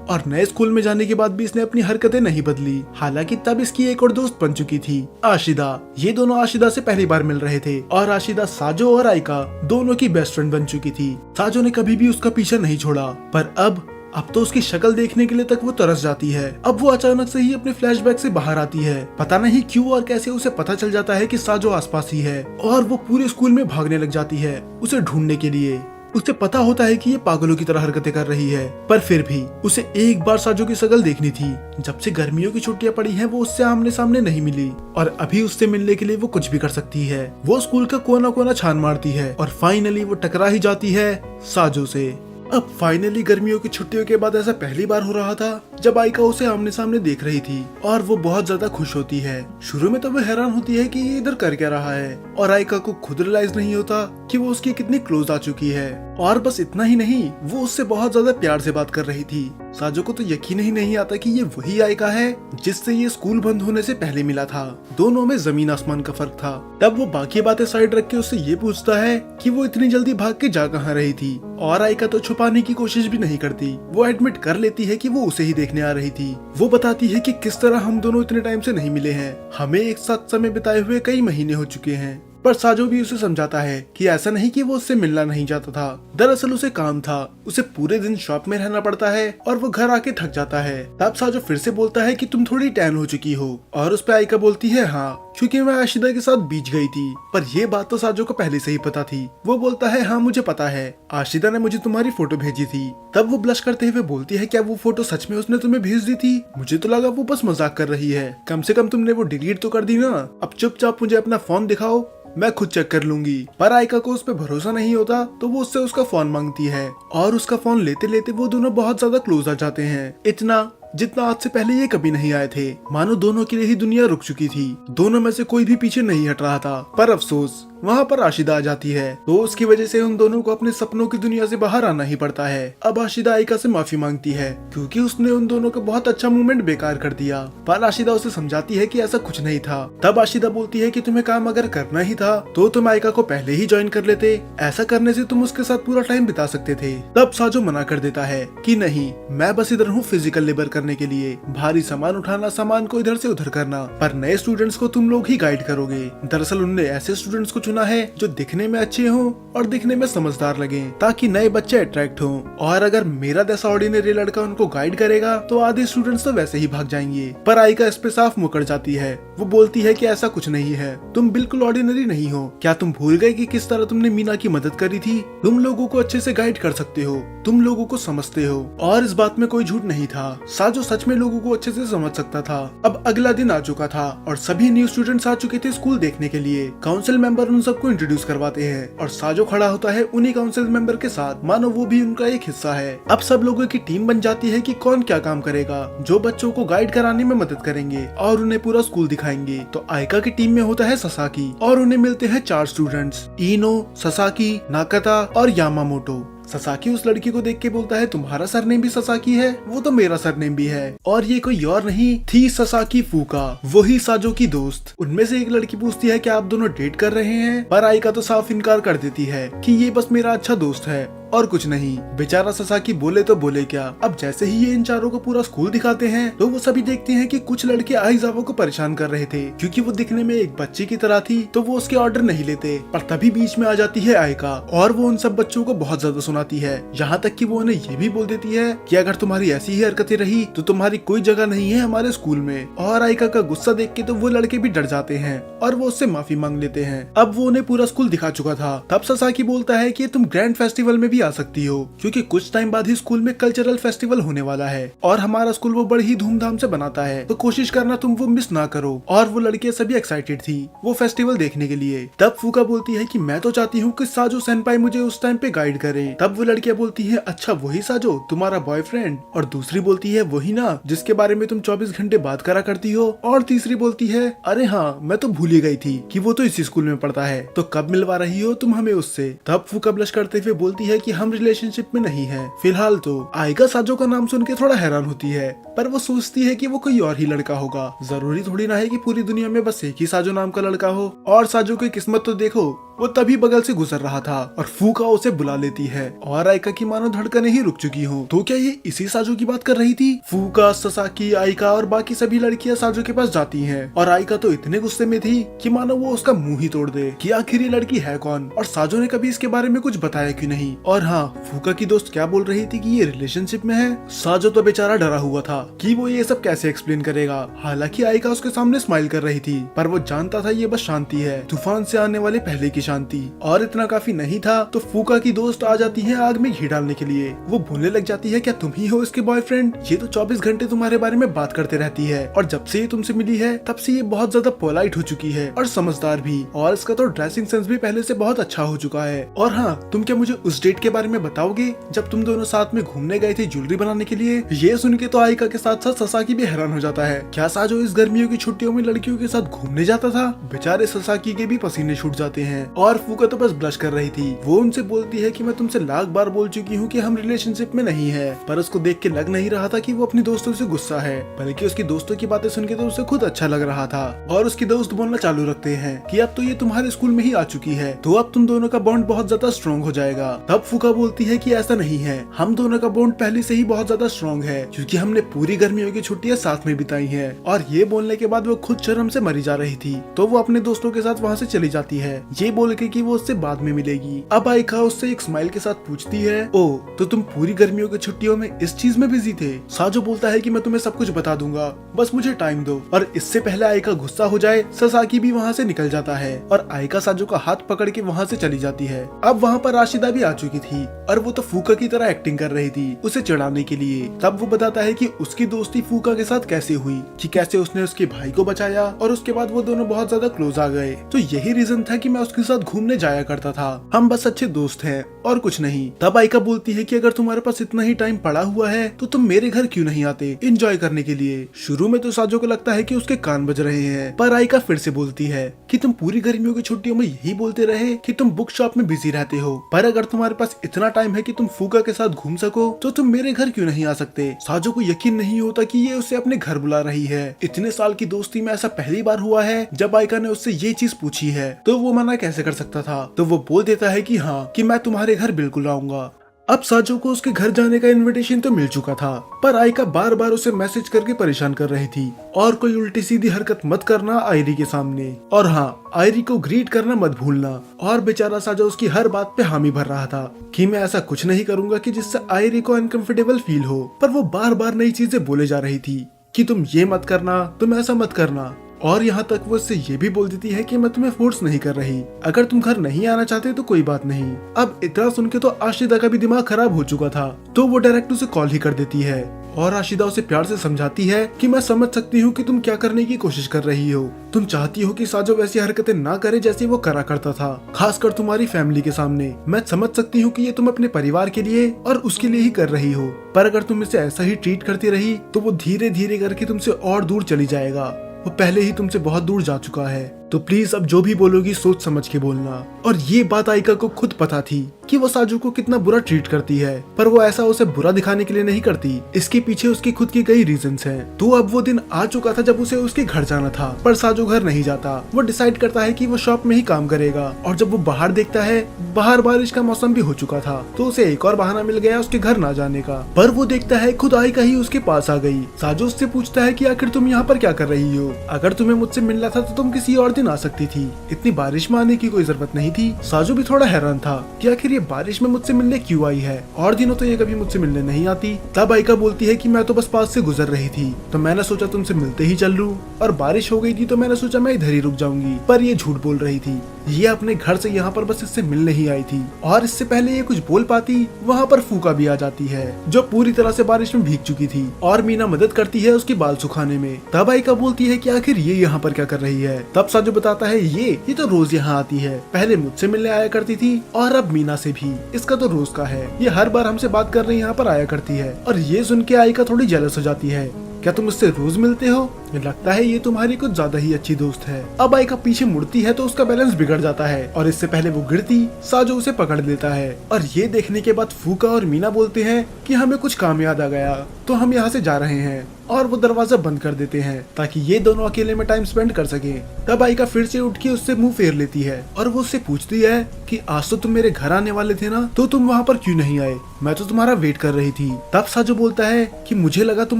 और नए स्कूल में जाने के बाद भी इसने अपनी हरकतें नहीं बदली। हालांकि तब इसकी एक और दोस्त बन चुकी थी, आशिदा। ये दोनों आशिदा से पहली बार मिल रहे थे, और आशिदा साजो और आयका दोनों की बेस्ट फ्रेंड बन चुकी थी। साजो ने कभी भी उसका पीछा नहीं छोड़ा, पर अब तो उसकी शक्ल देखने के लिए तक वो तरस जाती है। अब वो अचानक से ही अपने फ्लैशबैक से बाहर आती है। पता नहीं क्यों और कैसे उसे पता चल जाता है कि साजो आसपास ही है, और वो पूरे स्कूल में भागने लग जाती है उसे ढूंढने के लिए। उसे पता होता है कि ये पागलों की तरह हरकतें कर रही है, पर फिर भी उसे एक बार साजो की शक्ल देखनी थी। जब से गर्मियों की छुट्टियां पड़ी हैं, वो उससे आमने सामने नहीं मिली, और अभी उससे मिलने के लिए वो कुछ भी कर सकती है। वो स्कूल का कोना कोना छान मारती है, और फाइनली वो टकरा ही जाती है साजो से। अब फाइनली गर्मियों की छुट्टियों के बाद ऐसा पहली बार हो रहा था जब आयका उसे आमने सामने देख रही थी, और वो बहुत ज्यादा खुश होती है। शुरू में तो वो हैरान होती है कि ये इधर कर क्या रहा है, और आयका को खुद रियलाइज नहीं होता कि वो उसकी कितनी क्लोज आ चुकी है। और बस इतना ही नहीं, वो उससे बहुत ज्यादा प्यार से बात कर रही थी। साजो को तो यकीन ही नहीं आता कि ये वही आयका है जिससे ये स्कूल बंद होने से पहले मिला था। दोनों में जमीन आसमान का फर्क था। तब वो बाकी बातें साइड रख के उससे ये पूछता है कि वो इतनी जल्दी भाग के जा कहाँ रही थी, और आयका तो छुपाने की कोशिश भी नहीं करती। वो एडमिट कर लेती है कि वो उसे ही देखने आ रही थी। वो बताती है कि किस तरह हम दोनों इतने टाइम से नहीं मिले हैं, हमें एक साथ समय बिताए हुए कई महीने हो चुके हैं। पर साजो भी उसे समझाता है कि ऐसा नहीं कि वो उससे मिलना नहीं चाहता था, दरअसल उसे काम था, उसे पूरे दिन शॉप में रहना पड़ता है, और वो घर आके थक जाता है। तब साजो फिर से बोलता है कि तुम थोड़ी टैन हो चुकी हो, और उस पे आयका बोलती है हाँ, क्योंकि मैं आशिदा के साथ बीच गई थी। पर ये बात तो साजो को पहले से ही पता थी। वो बोलता है हाँ मुझे पता है, आशिदा ने मुझे तुम्हारी फोटो भेजी थी। तब वो ब्लश करते हुए बोलती है क्या वो फोटो सच में उसने तुम्हें भेज दी थी? मुझे तो लगा वो बस मजाक कर रही है, कम से कम तुमने वो डिलीट तो कर दी ना। अब चुपचाप मुझे अपना फोन दिखाओ, मैं खुद चेक कर लूंगी। पर आयका को उस पर भरोसा नहीं होता, तो वो उससे उसका फोन मांगती है, और उसका फोन लेते लेते वो दोनों बहुत ज्यादा क्लोज आ जाते हैं। इतना जितना आज से पहले ये कभी नहीं आए थे। मानो दोनों के लिए ही दुनिया रुक चुकी थी। दोनों में से कोई भी पीछे नहीं हट रहा था। पर अफसोस वहाँ पर आशिदा आ जाती है, तो उसकी वजह से उन दोनों को अपने सपनों की दुनिया से बाहर आना ही पड़ता है। अब आशिदा आयका से माफी मांगती है क्योंकि उसने उन दोनों का बहुत अच्छा मूवमेंट बेकार कर दिया। पर आशिदा उसे समझाती है कि ऐसा कुछ नहीं था। तब आशिदा बोलती है कि तुम्हें काम अगर करना ही था तो तुम आयका को पहले ही ज्वाइन कर लेते, ऐसा करने से तुम उसके साथ पूरा टाइम बिता सकते थे। तब साजो मना कर देता है कि नहीं, मैं बस इधर हूँ फिजिकल लेबर करने के लिए, भारी सामान उठाना, सामान को इधर से उधर करना, पर नए स्टूडेंट्स को तुम लोग ही गाइड करोगे। दरअसल उन्होंने ऐसे स्टूडेंट्स को चुना है जो दिखने में अच्छे हों और दिखने में समझदार लगे, ताकि नए बच्चे अट्रैक्ट हों। और अगर मेरा जैसा ऑर्डिनरी लड़का उनको गाइड करेगा तो आधे स्टूडेंट्स तो वैसे ही भाग जाएंगे। पर आयका इस पे साफ मुकर जाती है। वो बोलती है कि ऐसा कुछ नहीं है, तुम बिल्कुल ऑर्डिनरी नहीं हो। क्या तुम भूल गए कि किस तरह तुमने मीना की मदद करी थी? तुम लोगों को अच्छे से गाइड कर सकते हो, तुम लोगों को समझते हो। और इस बात में कोई झूठ नहीं था, साजो सच में लोगों को अच्छे से समझ सकता था। अब अगला दिन आ चुका था और सभी न्यू स्टूडेंट्स आ चुके थे स्कूल देखने के लिए। काउंसिल मेंबर उन सबको इंट्रोड्यूस करवाते हैं और साजो खड़ा होता है उन्हीं काउंसिल मेंबर के साथ, मानो वो भी उनका एक हिस्सा है। अब सब लोगों की टीम बन जाती है कि कौन क्या काम करेगा, जो बच्चों को गाइड कराने में मदद करेंगे और उन्हें पूरा स्कूल दिखाएंगे। तो आयका की टीम में होता है ससाकी और उन्हें मिलते हैं 4 स्टूडेंट्स, इनो, ससाकी, नाकाता और यामामोटो। ससाकी उस लड़की को देख के बोलता है तुम्हारा सरनेम भी ससाकी है? वो तो मेरा सरनेम भी है। और ये कोई और नहीं थी ससाकी फूका, वही साजो की दोस्त। उनमें से एक लड़की पूछती है कि आप दोनों डेट कर रहे हैं? पर आयका तो साफ इनकार कर देती है कि ये बस मेरा अच्छा दोस्त है और कुछ नहीं। बेचारा ससाकी बोले तो बोले क्या। अब जैसे ही ये इन चारों को पूरा स्कूल दिखाते हैं तो वो सभी देखते हैं कि कुछ लड़के आइजावा को परेशान कर रहे थे क्योंकि वो दिखने में एक बच्चे की तरह थी, तो वो उसके ऑर्डर नहीं लेते। पर तभी बीच में आ जाती है आयका और वो उन सब बच्चों को बहुत ज्यादा सुनाती है, यहाँ तक कि वो उन्हें ये भी बोल देती है कि अगर तुम्हारी ऐसी ही हरकतें रही तो तुम्हारी कोई जगह नहीं है हमारे स्कूल में। और आयका का गुस्सा देख के तो वो लड़के भी डर जाते हैं और वो उससे माफी मांग लेते हैं। अब वो उन्हें पूरा स्कूल दिखा चुका था। तब ससाकी बोलता है कि तुम ग्रैंड फेस्टिवल में भी आ सकती हो क्योंकि कुछ टाइम बाद ही स्कूल में कल्चरल फेस्टिवल होने वाला है और हमारा स्कूल वो बड़ी ही धूमधाम से बनाता है, तो कोशिश करना तुम वो मिस ना करो। और वो लड़कियां सभी एक्साइटेड थी वो फेस्टिवल देखने के लिए। तब फूका बोलती है कि मैं तो चाहती हूँ कि साजो सेनपाई मुझे उस टाइम पे गाइड करे। तब वो लड़कियां बोलती है अच्छा वही साजो तुम्हारा बॉयफ्रेंड, और दूसरी बोलती है वही ना जिसके बारे में तुम 24 घंटे बात करा करती हो, और तीसरी बोलती है अरे हाँ मैं तो भूल ही गई थी कि वो तो इसी स्कूल में पढ़ता है, तो कब मिलवा रही हो तुम हमें उससे। तब फूका ब्लश करते हुए बोलती है कि हम रिलेशनशिप में नहीं है फिलहाल। तो आयका साजो का नाम सुन के थोड़ा हैरान होती है, पर वो सोचती है कि वो कोई और ही लड़का होगा, जरूरी थोड़ी ना है कि पूरी दुनिया में बस एक ही साजो नाम का लड़का हो। और साजो की किस्मत तो देखो, वो तभी बगल से गुजर रहा था और फूका उसे बुला लेती है और आयका की मानो धड़कनें ही रुक चुकी हो। तो क्या ये इसी साजो की बात कर रही थी? फूका, ससाकी, आयका और बाकी सभी लड़कियां साजो के पास जाती हैं और आयका तो इतने गुस्से में थी कि मानो वो उसका मुंह ही तोड़ दे कि आखिर ये लड़की है कौन और साजो ने कभी इसके बारे में कुछ बताया क्यों नहीं। और हाँ, फूका की दोस्त क्या बोल रही थी कि ये रिलेशनशिप में है। साजो तो बेचारा डरा हुआ था कि वो ये सब कैसे एक्सप्लेन करेगा। हालांकि आयका उसके सामने स्माइल कर रही थी, पर वो जानता था ये बस शांति है, तूफान से आने वाले पहले की शांति। और इतना काफी नहीं था तो फूका की दोस्त आ जाती है आग में घी डालने के लिए। वो बोलने लग जाती है क्या तुम ही हो इसके बॉयफ्रेंड? ये तो 24 घंटे तुम्हारे बारे में बात करते रहती है और जब से ये तुमसे मिली है तब से ये बहुत ज्यादा पोलाइट हो चुकी है और समझदार भी, और इसका तो ड्रेसिंग सेंस भी पहले से बहुत अच्छा हो चुका है। और हाँ, तुम क्या मुझे उस डेट के बारे में बताओगे जब तुम दोनों साथ में घूमने गए थे ज्वेलरी बनाने के लिए? ये सुन के तो आयका के साथ साथ ससाकी भी हैरान हो जाता है। क्या साजो इस गर्मियों की छुट्टियों में लड़कियों के साथ घूमने जाता था? बेचारे ससाकी के भी पसीने छूट जाते हैं और फूका तो बस ब्लश कर रही थी। वो उनसे बोलती है कि मैं तुमसे लाख बार बोल चुकी हूँ कि हम रिलेशनशिप में नहीं है, पर उसको देख के लग नहीं रहा था कि वो अपनी दोस्तों से गुस्सा है, बल्कि उसकी दोस्तों की बातें सुन के तो उसे खुद अच्छा लग रहा था। और उसकी दोस्त बोलना चालू रखते हैं कि अब तो ये तुम्हारे स्कूल में ही आ चुकी है, तो अब तुम दोनों का बॉन्ड बहुत ज्यादा स्ट्रॉन्ग हो जाएगा। तब फूका बोलती है कि ऐसा नहीं है, हम दोनों का बॉन्ड पहले से ही बहुत ज्यादा स्ट्रॉन्ग है क्योंकि हमने पूरी गर्मियों की छुट्टियां साथ में बिताई हैं। और ये बोलने के बाद वो खुद शर्म से मरी जा रही थी, तो वो अपने दोस्तों के साथ वहाँ से चली जाती है, ये बोल के कि वो उससे बाद में मिलेगी। अब आयका उससे एक स्माइल के साथ पूछती है ओ तो तुम पूरी गर्मियों की छुट्टियों में इस चीज में बिजी थे? साजो बोलता है कि मैं तुम्हें सब कुछ बता दूंगा, बस मुझे टाइम दो। और इससे पहले आयका गुस्सा हो जाए ससाकी भी वहाँ से निकल जाता है और आयका साजो का हाथ पकड़ के वहाँ से चली जाती है। अब वहाँ पर राशिदा भी आ चुकी थी और वो तो फूका की तरह एक्टिंग कर रही थी उसे चिढ़ाने के लिए। तब वो बताता है कि उसकी दोस्ती फूका के साथ कैसे हुई, कि कैसे उसने उसके भाई को बचाया और उसके बाद वो दोनों बहुत ज्यादा क्लोज आ गए। तो यही रीजन था कि मैं उसके साथ घूमने जाया करता था, हम बस अच्छे दोस्त हैं और कुछ नहीं। तब आयका बोलती है कि अगर तुम्हारे पास इतना ही टाइम पड़ा हुआ है तो तुम मेरे घर क्यों नहीं आते एंजॉय करने के लिए? शुरू में तो साजो को लगता है कि उसके कान बज रहे हैं, पर आयका फिर से बोलती है कि तुम पूरी गर्मियों की छुट्टियों में यही बोलते रहे कि तुम बुक शॉप में बिजी रहते हो, पर अगर तुम्हारे पास इतना टाइम है कि तुम फूका के साथ घूम सको तो तुम मेरे घर क्यों नहीं आ सकते? साजो को यकीन नहीं होता कि ये उसे अपने घर बुला रही है। इतने साल की दोस्ती में ऐसा पहली बार हुआ है जब आयका ने उससे ये चीज पूछी है, तो वो मना कैसे कर सकता था? तो वो बोल देता है कि हाँ, कि मैं तुम्हारे घर बिल्कुल आऊंगा। अब साजो को उसके घर जाने का इनविटेशन तो मिल चुका था, पर आयका बार बार उसे मैसेज करके परेशान कर रही थी और कोई उल्टी सीधी हरकत मत करना आयरी के सामने, और हाँ, आयरी को ग्रीट करना मत भूलना। और बेचारा साजो उसकी हर बात पे हामी भर रहा था कि मैं ऐसा कुछ नहीं करूंगा कि जिससे आयरी को अनकंफर्टेबल फील हो, पर वो बार बार नई चीजें बोले जा रही थी कि तुम ये मत करना, तुम ऐसा मत करना। और यहाँ तक वो इससे ये भी बोल देती है कि मैं तुम्हें फोर्स नहीं कर रही, अगर तुम घर नहीं आना चाहते तो कोई बात नहीं। अब इतना सुन के तो आशिदा का भी दिमाग खराब हो चुका था, तो वो डायरेक्ट उसे कॉल ही कर देती है और आशिदा उसे प्यार से समझाती है कि मैं समझ सकती हूँ कि तुम क्या करने की कोशिश कर रही हो, तुम चाहती हो कि साजो वैसी हरकतें ना करे जैसे वो करा करता था, खासकर तुम्हारी फैमिली के सामने। मैं समझ सकती हूँ कि ये तुम अपने परिवार के लिए और उसके लिए ही कर रही हो, पर अगर तुम इसे ऐसा ही ट्रीट करती रही तो वो धीरे धीरे करके तुमसे और दूर चली जाएगा। वो पहले ही तुमसे बहुत दूर जा चुका है। तो प्लीज अब जो भी बोलोगी सोच समझ के बोलना। और ये बात आयका को खुद पता थी कि वो साजू को कितना बुरा ट्रीट करती है, पर वो ऐसा उसे बुरा दिखाने के लिए नहीं करती। इसके पीछे उसकी खुद की कई रीजंस हैं। तो अब वो दिन आ चुका था जब उसे उसके घर जाना था, पर साजू घर नहीं जाता। वो डिसाइड करता है कि वो शॉप में ही काम करेगा। और जब वो बाहर देखता है, बाहर बारिश का मौसम भी हो चुका था, तो उसे एक और बहाना मिल गया उसके घर ना जाने का। पर वो देखता है खुद आयका ही उसके पास आ गई। साजू उससे पूछता है कि आखिर तुम यहाँ पर क्या कर रही हो? अगर तुम्हें मुझसे मिलना था तो तुम किसी और दिन आ सकती थी, इतनी बारिश में आने की कोई जरूरत नहीं थी। साजू भी थोड़ा हैरान था कि आखिर ये बारिश में मुझसे मिलने क्यों आई है, और दिनों तो ये कभी मुझसे मिलने नहीं आती। तब आयका बोलती है कि मैं तो बस पास से गुजर रही थी, तो मैंने सोचा तुमसे मिलते ही चल लूं, और बारिश हो गई थी तो मैंने सोचा मैं इधर ही रुक जाऊंगी। पर ये झूठ बोल रही थी, ये अपने घर से यहाँ पर बस इससे मिलने ही आई थी। और इससे पहले ये कुछ बोल पाती, वहाँ पर फूका भी आ जाती है जो पूरी तरह से बारिश में भीग चुकी थी, और मीना मदद करती है उसके बाल सुखाने में। तब आयका बोलती है कि आखिर ये यहाँ पर क्या कर रही है। तब साजू बताता है ये तो रोज यहाँ आती है, पहले मुझसे मिलने आया करती थी और अब मीना से भी। इसका तो रोज का है, ये हर बार हमसे बात करने यहाँ पर आया करती है। और ये सुन के आयका थोड़ी जेलस हो जाती है। क्या तुम उससे रोज मिलते हो? लगता है ये तुम्हारी कुछ ज्यादा ही अच्छी दोस्त है। अब आयका पीछे मुड़ती है तो उसका बैलेंस बिगड़ जाता है, और इससे पहले वो गिरती साजो उसे पकड़ लेता है। और ये देखने के बाद फूका और मीना बोलते हैं कि हमें कुछ काम याद आ गया, तो हम यहाँ से जा रहे हैं। और वो दरवाजा बंद कर देते हैं ताकि ये दोनों अकेले में टाइम स्पेंड कर सके। तब आयका फिर से उठ के उससे मुंह फेर लेती है, और वो उससे पूछती है कि आज तो तुम मेरे घर आने वाले थे ना, तो तुम वहाँ पर क्यों नहीं आए? मैं तो तुम्हारा वेट कर रही थी। तब साजो बोलता है कि मुझे लगा तुम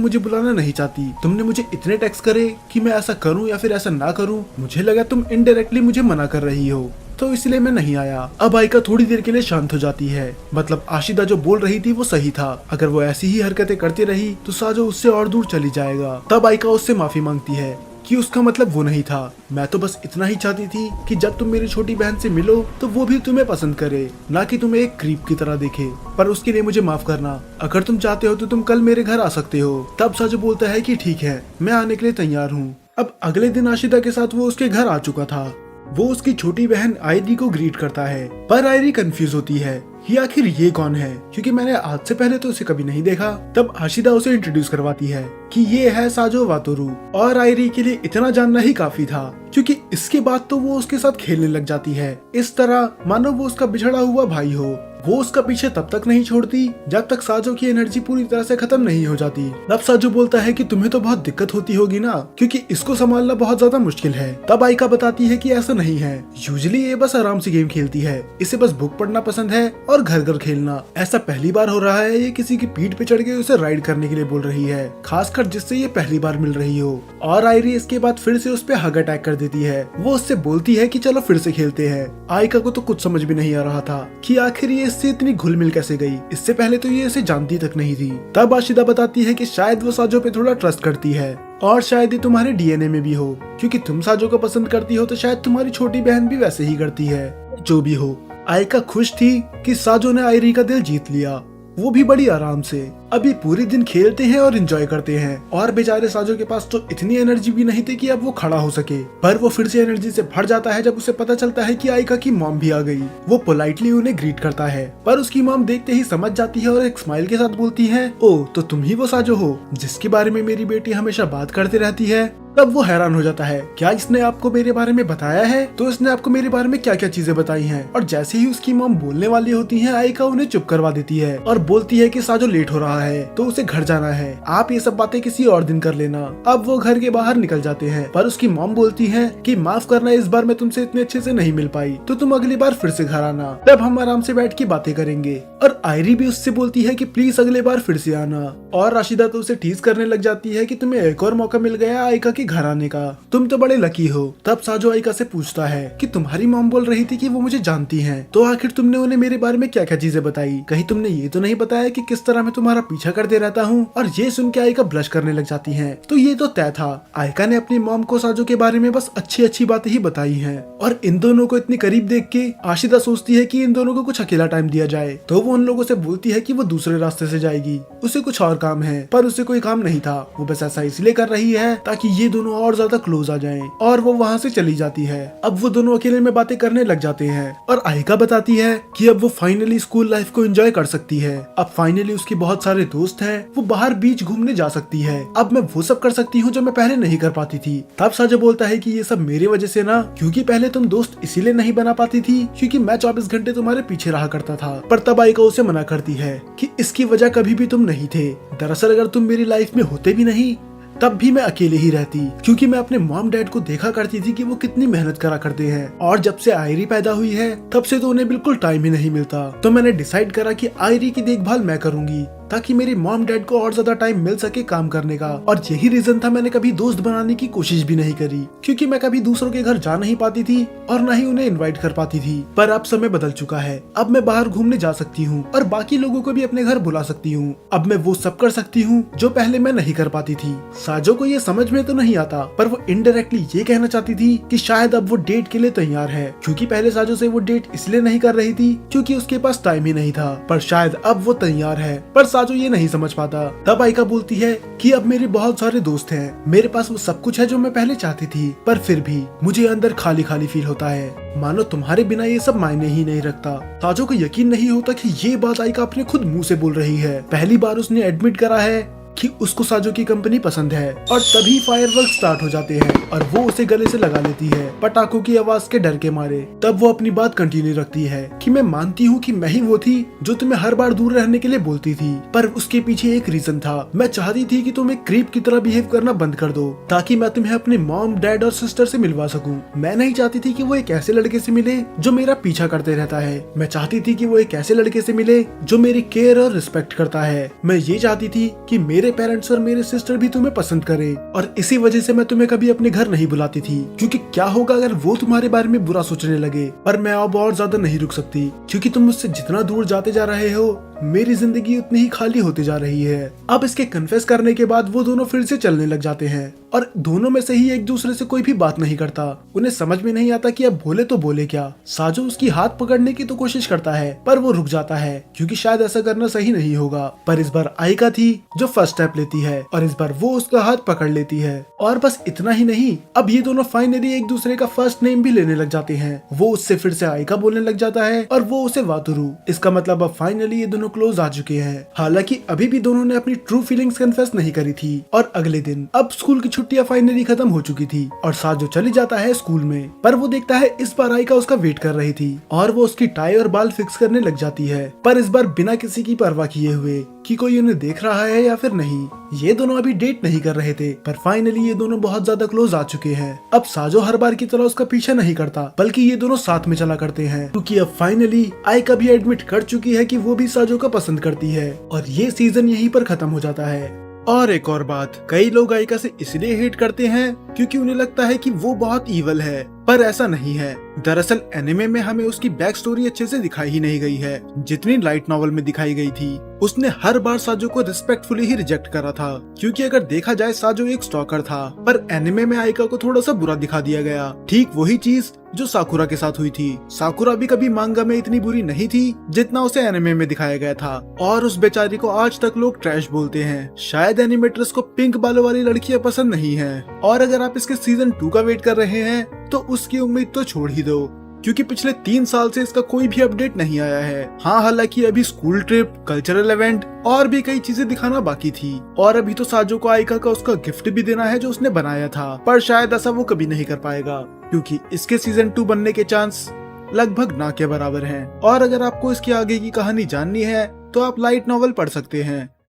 मुझे बुलाना नहीं चाहती, तुमने मुझे इतने टेक्स्ट करे कि मैं ऐसा करूं या फिर ऐसा ना करूं, मुझे लगा तुम इनडायरेक्टली मुझे मना कर रही हो, तो इसलिए मैं नहीं आया। अब आयका थोड़ी देर के लिए शांत हो जाती है। मतलब आशिदा जो बोल रही थी वो सही था, अगर वो ऐसी ही हरकतें करती रही तो साजो उससे और दूर चली जाएगा। तब आयका उससे माफी मांगती है कि उसका मतलब वो नहीं था, मैं तो बस इतना ही चाहती थी कि जब तुम मेरी छोटी बहन से मिलो तो वो भी तुम्हें पसंद करे, ना कि तुम्हें एक क्रीप की तरह देखे। पर उसके लिए मुझे माफ करना, अगर तुम चाहते हो तो तुम कल मेरे घर आ सकते हो। तब साजो बोलता है कि ठीक है, मैं आने के लिए तैयार हूँ। अब अगले दिन आशिदा के साथ वो उसके घर आ चुका था। वो उसकी छोटी बहन आयरी को ग्रीट करता है, पर आयरी कंफ्यूज होती है कि आखिर ये कौन है, क्योंकि मैंने आज से पहले तो उसे कभी नहीं देखा। तब आशिदा उसे इंट्रोड्यूस करवाती है कि ये है साजो वातोरू, और आयरी के लिए इतना जानना ही काफी था, क्योंकि इसके बाद तो वो उसके साथ खेलने लग जाती है, इस तरह मानो वो उसका बिछड़ा हुआ भाई हो। वो उसका पीछे तब तक नहीं छोड़ती जब तक साजो की एनर्जी पूरी तरह से खत्म नहीं हो जाती। तब साजो बोलता है कि तुम्हें तो बहुत दिक्कत होती होगी ना, क्योंकि इसको संभालना बहुत ज्यादा मुश्किल है। तब आयका बताती है कि ऐसा नहीं है, यूजुअली ये बस आराम से गेम खेलती है, इसे बस बुक पढ़ना पसंद है और घर घर खेलना। ऐसा पहली बार हो रहा है ये किसी की पीठ पे चढ़ के उसे राइड करने के लिए बोल रही है, खासकर जिससे ये पहली बार मिल रही हो। और आयरी इसके बाद फिर से उस पे हग अटैक कर देती है। वो उससे बोलती है कि चलो फिर से खेलते हैं। आयका को तो कुछ समझ भी नहीं आ रहा था कि आखिर ये इससे इतनी घुल मिल कैसे गई, इससे पहले तो ये इसे जानती तक नहीं थी। तब आशिदा बताती है कि शायद वो साजो पे थोड़ा ट्रस्ट करती है, और शायद ये तुम्हारे डीएनए में भी हो, क्योंकि तुम साजो को पसंद करती हो तो शायद तुम्हारी छोटी बहन भी वैसे ही करती है। जो भी हो, आयका खुश थी कि साजो ने आयरी का दिल जीत लिया, वो भी बड़ी आराम से। अभी पूरे दिन खेलते हैं और एंजॉय करते हैं, और बेचारे साजो के पास तो इतनी एनर्जी भी नहीं थी कि अब वो खड़ा हो सके। पर वो फिर से एनर्जी से भर जाता है जब उसे पता चलता है कि आयका की मॉम भी आ गई। वो पोलाइटली उन्हें ग्रीट करता है, पर उसकी मॉम देखते ही समझ जाती है और एक स्माइल के साथ बोलती है, ओ तो तुम ही वो साजो हो जिसके बारे में मेरी बेटी हमेशा बात करती रहती है। तब वो हैरान हो जाता है, क्या इसने आपको मेरे बारे में बताया है? तो इसने आपको मेरे बारे में क्या क्या चीजें बताई हैं? और जैसे ही उसकी मॉम बोलने वाली होती है, आयका उन्हें चुप करवा देती है और बोलती है कि साजो लेट हो रहा है तो उसे घर जाना है, आप ये सब बातें किसी और दिन कर लेना। अब वो घर के बाहर निकल जाते हैं, पर उसकी मॉम बोलती है कि माफ करना, इस बार मैं तुमसे इतने अच्छे से नहीं मिल पाई, तो तुम अगली बार फिर से घर आना, तब हम आराम से बैठ के बातें करेंगे। और आयरी भी उससे बोलती है कि प्लीज अगले बार फिर से आना। और राशिदा तो उसे टीज करने लग जाती है कि तुम्हें एक और मौका मिल गया आयका के घर आने का, तुम तो बड़े लकी हो। तब साजो आयका से पूछता है कि तुम्हारी मॉम बोल रही थी कि वो मुझे जानती हैं, तो आखिर तुमने उन्हें मेरे बारे में क्या क्या चीजें बताई? कहीं तुमने ये तो नहीं बताया कि किस तरह मैं तुम्हारा पीछा करते रहता हूँ? और ये सुन के आयका ब्लश करने लग जाती है। तो ये तो तय था, आयका ने अपनी मॉम को साजो के बारे में बस अच्छी अच्छी बातें ही बताई हैं। और इन दोनों को इतनी करीब देख के आशिदा सोचती है कि इन दोनों को कुछ अकेला टाइम दिया जाए, तो वो उन लोगों से बोलती है कि वो दूसरे रास्ते से जाएगी, उसे कुछ और काम है। पर उसे कोई काम नहीं था, वो बस ऐसा इसलिए कर रही है ताकि ये दोनों और ज्यादा क्लोज आ जाएं और वो वहाँ से चली जाती है। अब वो दोनों अकेले में बातें करने लग जाते हैं और आयका बताती है कि अब वो फाइनली स्कूल लाइफ को एंजॉय कर सकती है। अब फाइनली उसके बहुत सारे दोस्त हैं, वो बाहर बीच घूमने जा सकती है। अब मैं वो सब कर सकती हूँ जो मैं पहले नहीं कर पाती थी। तब साजो बोलता है कि ये सब मेरी वजह से ना, क्योंकि पहले तुम दोस्त इसीलिए नहीं बना पाती थी क्योंकि मैं 24 घंटे तुम्हारे पीछे रहा करता था। पर तब आयका उसे मना करती है कि इसकी वजह कभी भी तुम नहीं थे। दरअसल अगर तुम मेरी लाइफ में होते भी नहीं तब भी मैं अकेले ही रहती, क्योंकि मैं अपने मॉम डैड को देखा करती थी कि वो कितनी मेहनत करा करते हैं। और जब से आयरी पैदा हुई है तब से तो उन्हें बिल्कुल टाइम ही नहीं मिलता। तो मैंने डिसाइड करा कि आयरी की देखभाल मैं करूंगी ताकि मेरी मॉम डैड को और ज्यादा टाइम मिल सके काम करने का। और यही रीजन था मैंने कभी दोस्त बनाने की कोशिश भी नहीं करी, क्योंकि मैं कभी दूसरों के घर जा नहीं पाती थी और न ही उन्हें इनवाइट कर पाती थी। पर अब समय बदल चुका है, अब मैं बाहर घूमने जा सकती हूँ और बाकी लोगों को भी अपने घर बुला सकती हूँ। अब मैं वो सब कर सकती हूँ जो पहले मैं नहीं कर पाती थी। साजो को ये समझ में तो नहीं आता, पर वो इनडायरेक्टली ये कहना चाहती थी कि शायद अब वो डेट के लिए तैयार है, क्योंकि पहले साजो से वो डेट इसलिए नहीं कर रही थी क्योंकि उसके पास टाइम ही नहीं था। पर शायद अब वो तैयार है, पर साजो ये नहीं समझ पाता। तब आयका बोलती है कि अब मेरे बहुत सारे दोस्त हैं, मेरे पास वो सब कुछ है जो मैं पहले चाहती थी, पर फिर भी मुझे अंदर खाली खाली फील होता है, मानो तुम्हारे बिना ये सब मायने ही नहीं रखता। साजो को यकीन नहीं होता कि ये बात आयका अपने खुद मुंह से बोल रही है। पहली बार उसने एडमिट करा है कि उसको साजो की कंपनी पसंद है। और तभी फायरवर्क स्टार्ट हो जाते हैं और वो उसे गले से लगा लेती है पटाखों की आवाज के डर के मारे। तब वो अपनी बात कंटिन्यू रखती है कि मैं मानती हूँ कि मैं ही वो थी जो तुम्हें हर बार दूर रहने के लिए बोलती थी, पर उसके पीछे एक रीजन था। मैं चाहती थी कि तुम एक क्रीप की तरह बिहेव करना बंद कर दो ताकि मैं तुम्हें अपने मॉम डैड और सिस्टर से मिलवा सकूं। मैं नहीं चाहती थी कि वो एक ऐसे लड़के से मिले जो मेरा पीछा करते रहता है। मैं चाहती थी कि वो एक ऐसे लड़के से मिले जो मेरी केयर और रिस्पेक्ट करता है। मैं ये चाहती थी कि मेरे पेरेंट्स और मेरे सिस्टर भी तुम्हें पसंद करे, और इसी वजह से मैं तुम्हें कभी अपने घर नहीं बुलाती थी, क्योंकि क्या होगा अगर वो तुम्हारे बारे में बुरा सोचने लगे। पर मैं अब और ज्यादा नहीं रुक सकती, क्योंकि तुम मुझसे जितना दूर जाते जा रहे हो मेरी जिंदगी उतनी ही खाली होती जा रही है। अब इसके कन्फेस करने के बाद वो दोनों फिर से चलने लग जाते हैं और दोनों में से ही एक दूसरे से कोई भी बात नहीं करता। उन्हें समझ में नहीं आता कि अब बोले तो बोले क्या। साजो उसकी हाथ पकड़ने की तो कोशिश करता है पर वो रुक जाता है, क्योंकि शायद ऐसा करना सही नहीं होगा। पर इस बार आयका थी जो फर्स्ट स्टेप लेती है और इस बार वो उसका हाथ पकड़ लेती है। और बस इतना ही नहीं, अब ये दोनों फाइनली एक दूसरे का फर्स्ट नेम भी लेने लग जाते हैं। वो उससे फिर से आयका बोलने लग जाता है और वो उसे वातुरु। इसका मतलब अब फाइनली ये दोनों क्लोज आ चुके हैं। हालांकि अभी भी दोनों ने अपनी ट्रू फीलिंग्स कन्फेस नहीं करी थी। और अगले दिन अब स्कूल की छुट्टियां फाइनली खत्म हो चुकी थी और साजो चली जाता है स्कूल में। पर वो देखता है इस बार आयका उसका वेट कर रही थी और वो उसकी टाई और बाल फिक्स करने लग जाती है, पर इस बार बिना किसी की परवाह किए हुए कि कोई उन्हें देख रहा है या फिर नहीं। ये दोनों अभी डेट नहीं कर रहे थे, पर फाइनली ये दोनों बहुत ज्यादा क्लोज आ चुके हैं। अब साजो हर बार की तरह उसका पीछा नहीं करता, बल्कि ये दोनों साथ में चला करते हैं, क्योंकि अब फाइनली आयका भी एडमिट कर चुकी है कि वो भी साजो को पसंद करती है। और ये सीजन यहीं पर खत्म हो जाता है। और एक और बात, कई लोग आयका से इसलिए हेट करते हैं क्योंकि उन्हें लगता है कि वो बहुत ईवल है, पर ऐसा नहीं है। दरअसल एनिमे में हमें उसकी बैक स्टोरी अच्छे से दिखाई ही नहीं गई है जितनी लाइट नॉवल में दिखाई गई थी। उसने हर बार साजो को रिस्पेक्टफुली ही रिजेक्ट करा था, क्योंकि अगर देखा जाए साजो एक स्टॉकर था। पर एनिमे में आयका को थोड़ा सा बुरा दिखा दिया गया, ठीक वही चीज जो साकुरा के साथ हुई थी। साकुरा भी कभी मांगा में इतनी बुरी नहीं थी जितना उसे एनिमे में दिखाया गया था, और उस बेचारी को आज तक लोग ट्रैश बोलते हैं। शायद एनिमेटर्स को पिंक बालों वाली लड़कियां पसंद नहीं है। और अगर आप इसके सीजन 2 का वेट कर रहे हैं तो उसकी उम्मीद तो छोड़ ही दो, क्योंकि पिछले 3 साल से इसका कोई भी अपडेट नहीं आया है। हाँ, हालांकि अभी स्कूल ट्रिप, कल्चरल इवेंट और भी कई चीजें दिखाना बाकी थी। और अभी तो साजो को आयका का उसका गिफ्ट भी देना है जो उसने बनाया था, पर शायद ऐसा वो कभी नहीं कर पाएगा, क्योंकि इसके सीजन 2 बनने के चांस लगभग ना के बराबर हैं। और अगर आपको इसकी आगे की कहानी जाननी है तो आप लाइट नॉवल पढ़ सकते हैं।